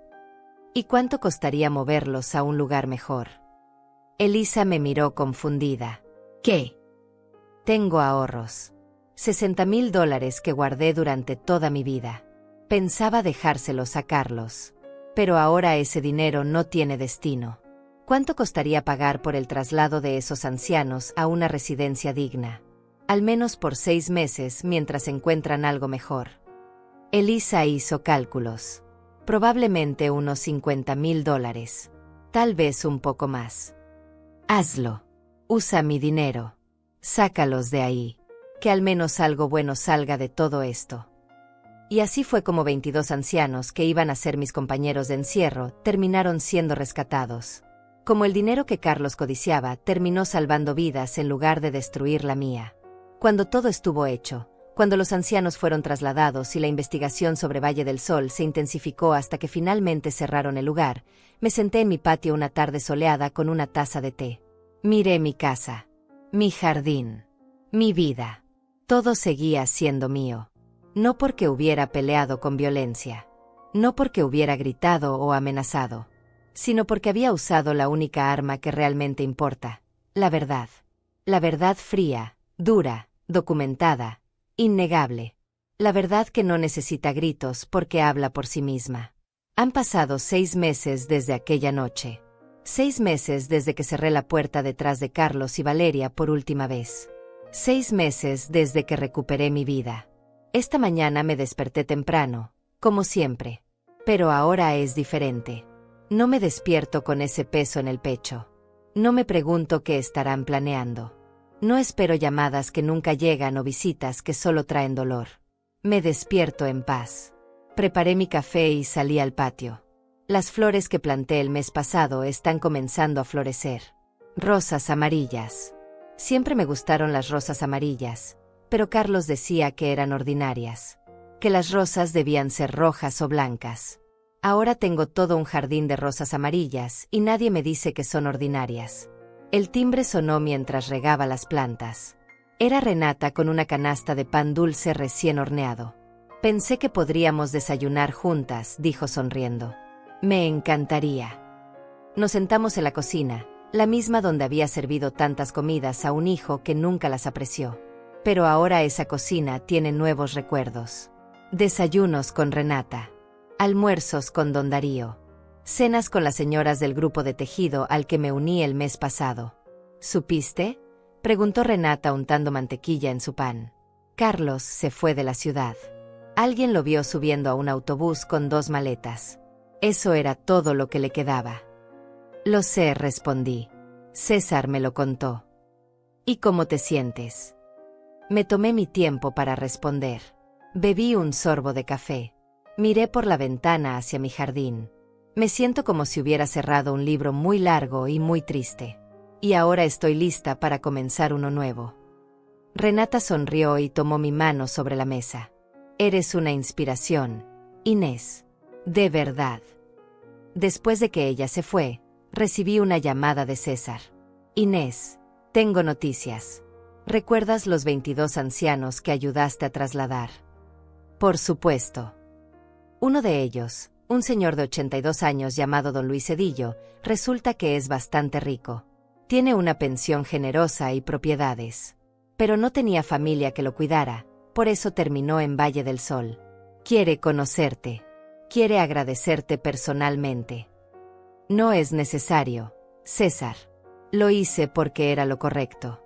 ¿Y cuánto costaría moverlos a un lugar mejor? Elisa me miró confundida. ¿Qué? Tengo ahorros. $60,000 que guardé durante toda mi vida. Pensaba dejárselos a Carlos. Pero ahora ese dinero no tiene destino. ¿Cuánto costaría pagar por el traslado de esos ancianos a una residencia digna? Al menos por 6 meses mientras encuentran algo mejor. Elisa hizo cálculos. Probablemente unos $50,000. Tal vez un poco más. Hazlo. Usa mi dinero. Sácalos de ahí. Que al menos algo bueno salga de todo esto. Y así fue como 22 ancianos que iban a ser mis compañeros de encierro terminaron siendo rescatados. Como el dinero que Carlos codiciaba terminó salvando vidas en lugar de destruir la mía. Cuando todo estuvo hecho, cuando los ancianos fueron trasladados y la investigación sobre Valle del Sol se intensificó hasta que finalmente cerraron el lugar, me senté en mi patio una tarde soleada con una taza de té. Miré mi casa, mi jardín, mi vida. Todo seguía siendo mío. No porque hubiera peleado con violencia, no porque hubiera gritado o amenazado, sino porque había usado la única arma que realmente importa, la verdad. La verdad fría, dura, documentada, innegable. La verdad que no necesita gritos porque habla por sí misma. Han pasado 6 meses desde aquella noche. 6 meses desde que cerré la puerta detrás de Carlos y Valeria por última vez. 6 meses desde que recuperé mi vida. Esta mañana me desperté temprano, como siempre. Pero ahora es diferente. No me despierto con ese peso en el pecho. No me pregunto qué estarán planeando. No espero llamadas que nunca llegan o visitas que solo traen dolor. Me despierto en paz. Preparé mi café y salí al patio. Las flores que planté el mes pasado están comenzando a florecer. Rosas amarillas. Siempre me gustaron las rosas amarillas, pero Carlos decía que eran ordinarias, que las rosas debían ser rojas o blancas. Ahora tengo todo un jardín de rosas amarillas y nadie me dice que son ordinarias. El timbre sonó mientras regaba las plantas. Era Renata con una canasta de pan dulce recién horneado. Pensé que podríamos desayunar juntas, dijo sonriendo. Me encantaría. Nos sentamos en la cocina, la misma donde había servido tantas comidas a un hijo que nunca las apreció. Pero ahora esa cocina tiene nuevos recuerdos. Desayunos con Renata. Almuerzos con don Darío. Cenas con las señoras del grupo de tejido al que me uní el mes pasado. ¿Supiste?, preguntó Renata untando mantequilla en su pan. Carlos se fue de la ciudad. Alguien lo vio subiendo a un autobús con 2 maletas. Eso era todo lo que le quedaba. Lo sé, respondí. César me lo contó. ¿Y cómo te sientes? Me tomé mi tiempo para responder. Bebí un sorbo de café. Miré por la ventana hacia mi jardín. Me siento como si hubiera cerrado un libro muy largo y muy triste. Y ahora estoy lista para comenzar uno nuevo. Renata sonrió y tomó mi mano sobre la mesa. Eres una inspiración, Inés. De verdad. Después de que ella se fue, recibí una llamada de César. Inés, tengo noticias. ¿Recuerdas los 22 ancianos que ayudaste a trasladar? Por supuesto. Uno de ellos, un señor de 82 años llamado don Luis Cedillo, resulta que es bastante rico. Tiene una pensión generosa y propiedades. Pero no tenía familia que lo cuidara, por eso terminó en Valle del Sol. Quiere conocerte. Quiere agradecerte personalmente. No es necesario, César. Lo hice porque era lo correcto.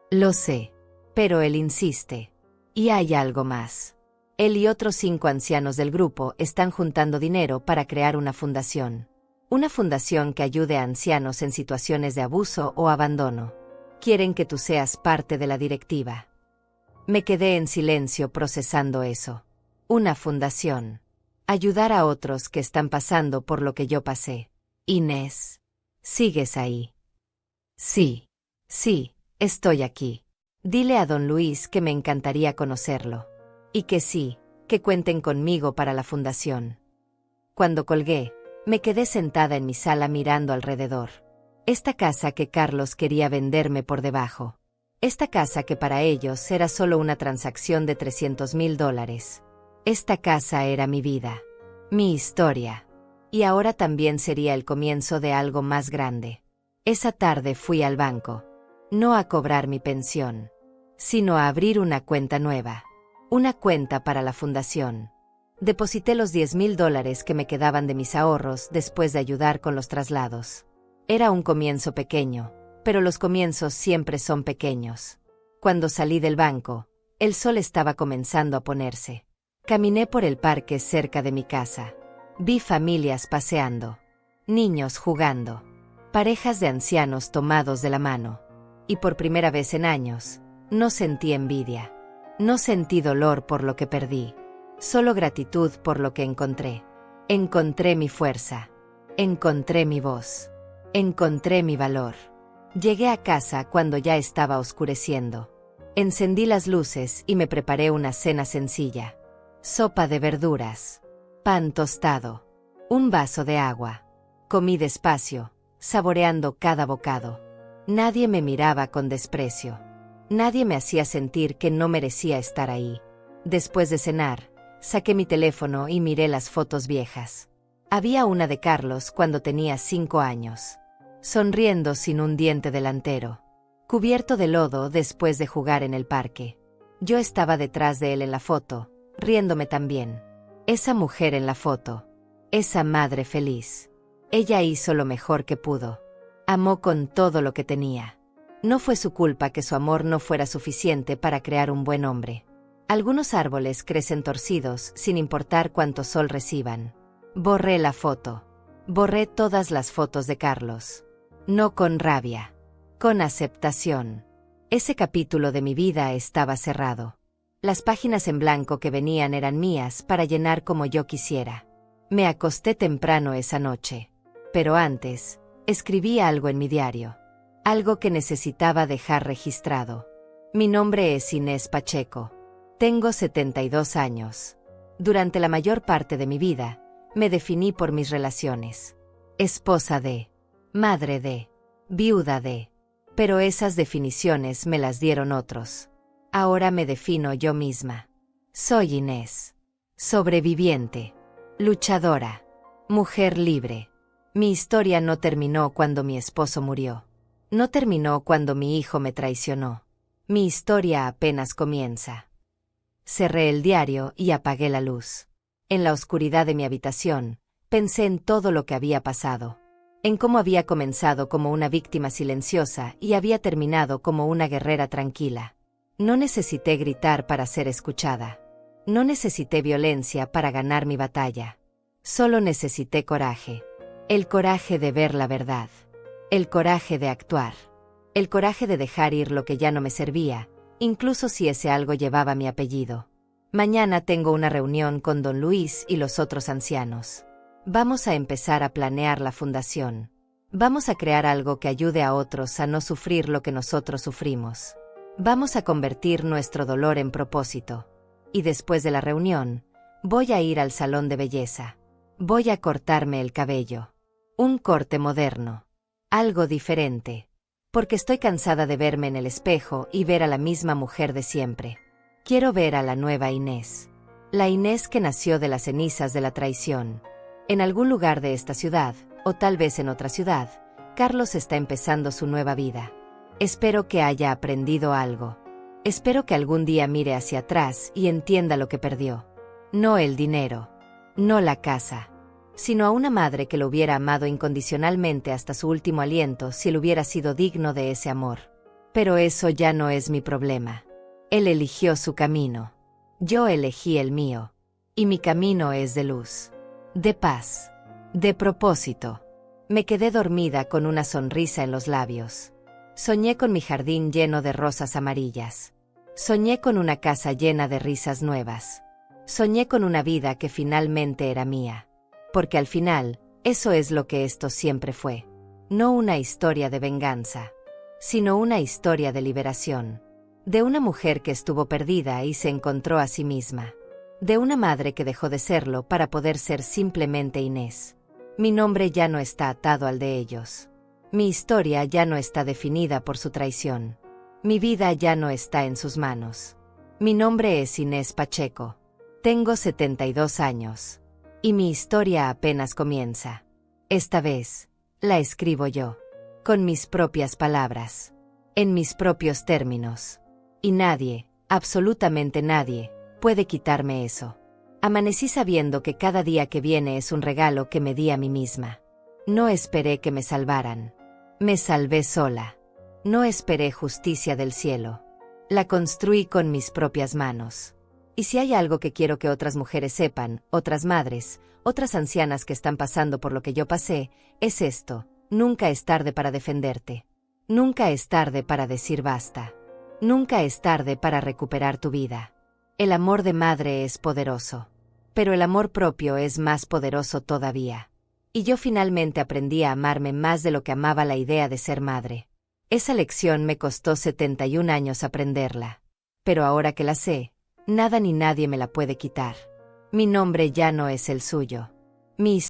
Lo sé, pero él insiste. Y hay algo más. Él y otros 5 ancianos del grupo están juntando dinero para crear una fundación. Una fundación que ayude a ancianos en situaciones de abuso o abandono. Quieren que tú seas parte de la directiva. Me quedé en silencio procesando eso. Una fundación. Ayudar a otros que están pasando por lo que yo pasé. Inés, ¿sigues ahí? Sí, estoy aquí. Dile a don Luis que me encantaría conocerlo. Y que sí, que cuenten conmigo para la fundación. Cuando colgué, Me quedé sentada en mi sala mirando alrededor. Esta casa que Carlos quería venderme por debajo. Esta casa que para ellos era solo una transacción de $300,000. Esta casa era mi vida. Mi historia. Y ahora también sería el comienzo de algo más grande. Esa tarde fui al banco. No a cobrar mi pensión, sino a abrir una cuenta nueva. Una cuenta para la fundación. Deposité los $10,000 que me quedaban de mis ahorros después de ayudar con los traslados. Era un comienzo pequeño, pero los comienzos siempre son pequeños. Cuando salí del banco, el sol estaba comenzando a ponerse. Caminé por el parque cerca de mi casa. Vi familias paseando, niños jugando, parejas de ancianos tomados de la mano. Y por primera vez en años, no sentí envidia. No sentí dolor por lo que perdí. Solo gratitud por lo que encontré. Encontré mi fuerza. Encontré mi voz. Encontré mi valor. Llegué a casa cuando ya estaba oscureciendo. Encendí las luces y me preparé una cena sencilla. Sopa de verduras. Pan tostado. Un vaso de agua. Comí despacio, saboreando cada bocado. Nadie me miraba con desprecio. Nadie me hacía sentir que no merecía estar ahí. Después de cenar, saqué mi teléfono y miré las fotos viejas. Había una de Carlos cuando tenía 5 años. Sonriendo sin un diente delantero. Cubierto de lodo después de jugar en el parque. Yo estaba detrás de él en la foto, riéndome también. Esa mujer en la foto. Esa madre feliz. Ella hizo lo mejor que pudo. Amó con todo lo que tenía. No fue su culpa que su amor no fuera suficiente para crear un buen hombre. Algunos árboles crecen torcidos sin importar cuánto sol reciban. Borré la foto. Borré todas las fotos de Carlos. No con rabia. Con aceptación. Ese capítulo de mi vida estaba cerrado. Las páginas en blanco que venían eran mías para llenar como yo quisiera. Me acosté temprano esa noche. Pero antes, escribí algo en mi diario. Algo que necesitaba dejar registrado. Mi nombre es Inés Pacheco. Tengo 72 años. Durante la mayor parte de mi vida, me definí por mis relaciones. Esposa de, madre de, viuda de. Pero esas definiciones me las dieron otros. Ahora me defino yo misma. Soy Inés. Sobreviviente. Luchadora. Mujer libre. Mi historia no terminó cuando mi esposo murió. No terminó cuando mi hijo me traicionó. Mi historia apenas comienza. Cerré el diario y apagué la luz. En la oscuridad de mi habitación, pensé en todo lo que había pasado. En cómo había comenzado como una víctima silenciosa y había terminado como una guerrera tranquila. No necesité gritar para ser escuchada. No necesité violencia para ganar mi batalla. Solo necesité coraje. El coraje de ver la verdad. El coraje de actuar. El coraje de dejar ir lo que ya no me servía, incluso si ese algo llevaba mi apellido. Mañana tengo una reunión con don Luis y los otros ancianos. Vamos a empezar a planear la fundación. Vamos a crear algo que ayude a otros a no sufrir lo que nosotros sufrimos. Vamos a convertir nuestro dolor en propósito. Y después de la reunión, voy a ir al salón de belleza. Voy a cortarme el cabello. Un corte moderno. Algo diferente. Porque estoy cansada de verme en el espejo y ver a la misma mujer de siempre. Quiero ver a la nueva Inés. La Inés que nació de las cenizas de la traición. En algún lugar de esta ciudad, o tal vez en otra ciudad, Carlos está empezando su nueva vida. Espero que haya aprendido algo. Espero que algún día mire hacia atrás y entienda lo que perdió. No el dinero. No la casa. Sino a una madre que lo hubiera amado incondicionalmente hasta su último aliento si él hubiera sido digno de ese amor. Pero eso ya no es mi problema. Él eligió su camino. Yo elegí el mío. Y mi camino es de luz. De paz. De propósito. Me quedé dormida con una sonrisa en los labios. Soñé con mi jardín lleno de rosas amarillas. Soñé con una casa llena de risas nuevas. Soñé con una vida que finalmente era mía. Porque al final, eso es lo que esto siempre fue. No una historia de venganza, sino una historia de liberación. De una mujer que estuvo perdida y se encontró a sí misma. De una madre que dejó de serlo para poder ser simplemente Inés. Mi nombre ya no está atado al de ellos. Mi historia ya no está definida por su traición. Mi vida ya no está en sus manos. Mi nombre es Inés Pacheco. Tengo 72 años. Y mi historia apenas comienza. Esta vez, la escribo yo. Con mis propias palabras. En mis propios términos. Y nadie, absolutamente nadie, puede quitarme eso. Amanecí sabiendo que cada día que viene es un regalo que me di a mí misma. No esperé que me salvaran. Me salvé sola. No esperé justicia del cielo. La construí con mis propias manos. Y si hay algo que quiero que otras mujeres sepan, otras madres, otras ancianas que están pasando por lo que yo pasé, es esto: nunca es tarde para defenderte. Nunca es tarde para decir basta. Nunca es tarde para recuperar tu vida. El amor de madre es poderoso. Pero el amor propio es más poderoso todavía. Y yo finalmente aprendí a amarme más de lo que amaba la idea de ser madre. Esa lección me costó 71 años aprenderla. Pero ahora que la sé, nada ni nadie me la puede quitar. Mi nombre ya no es el suyo. Mi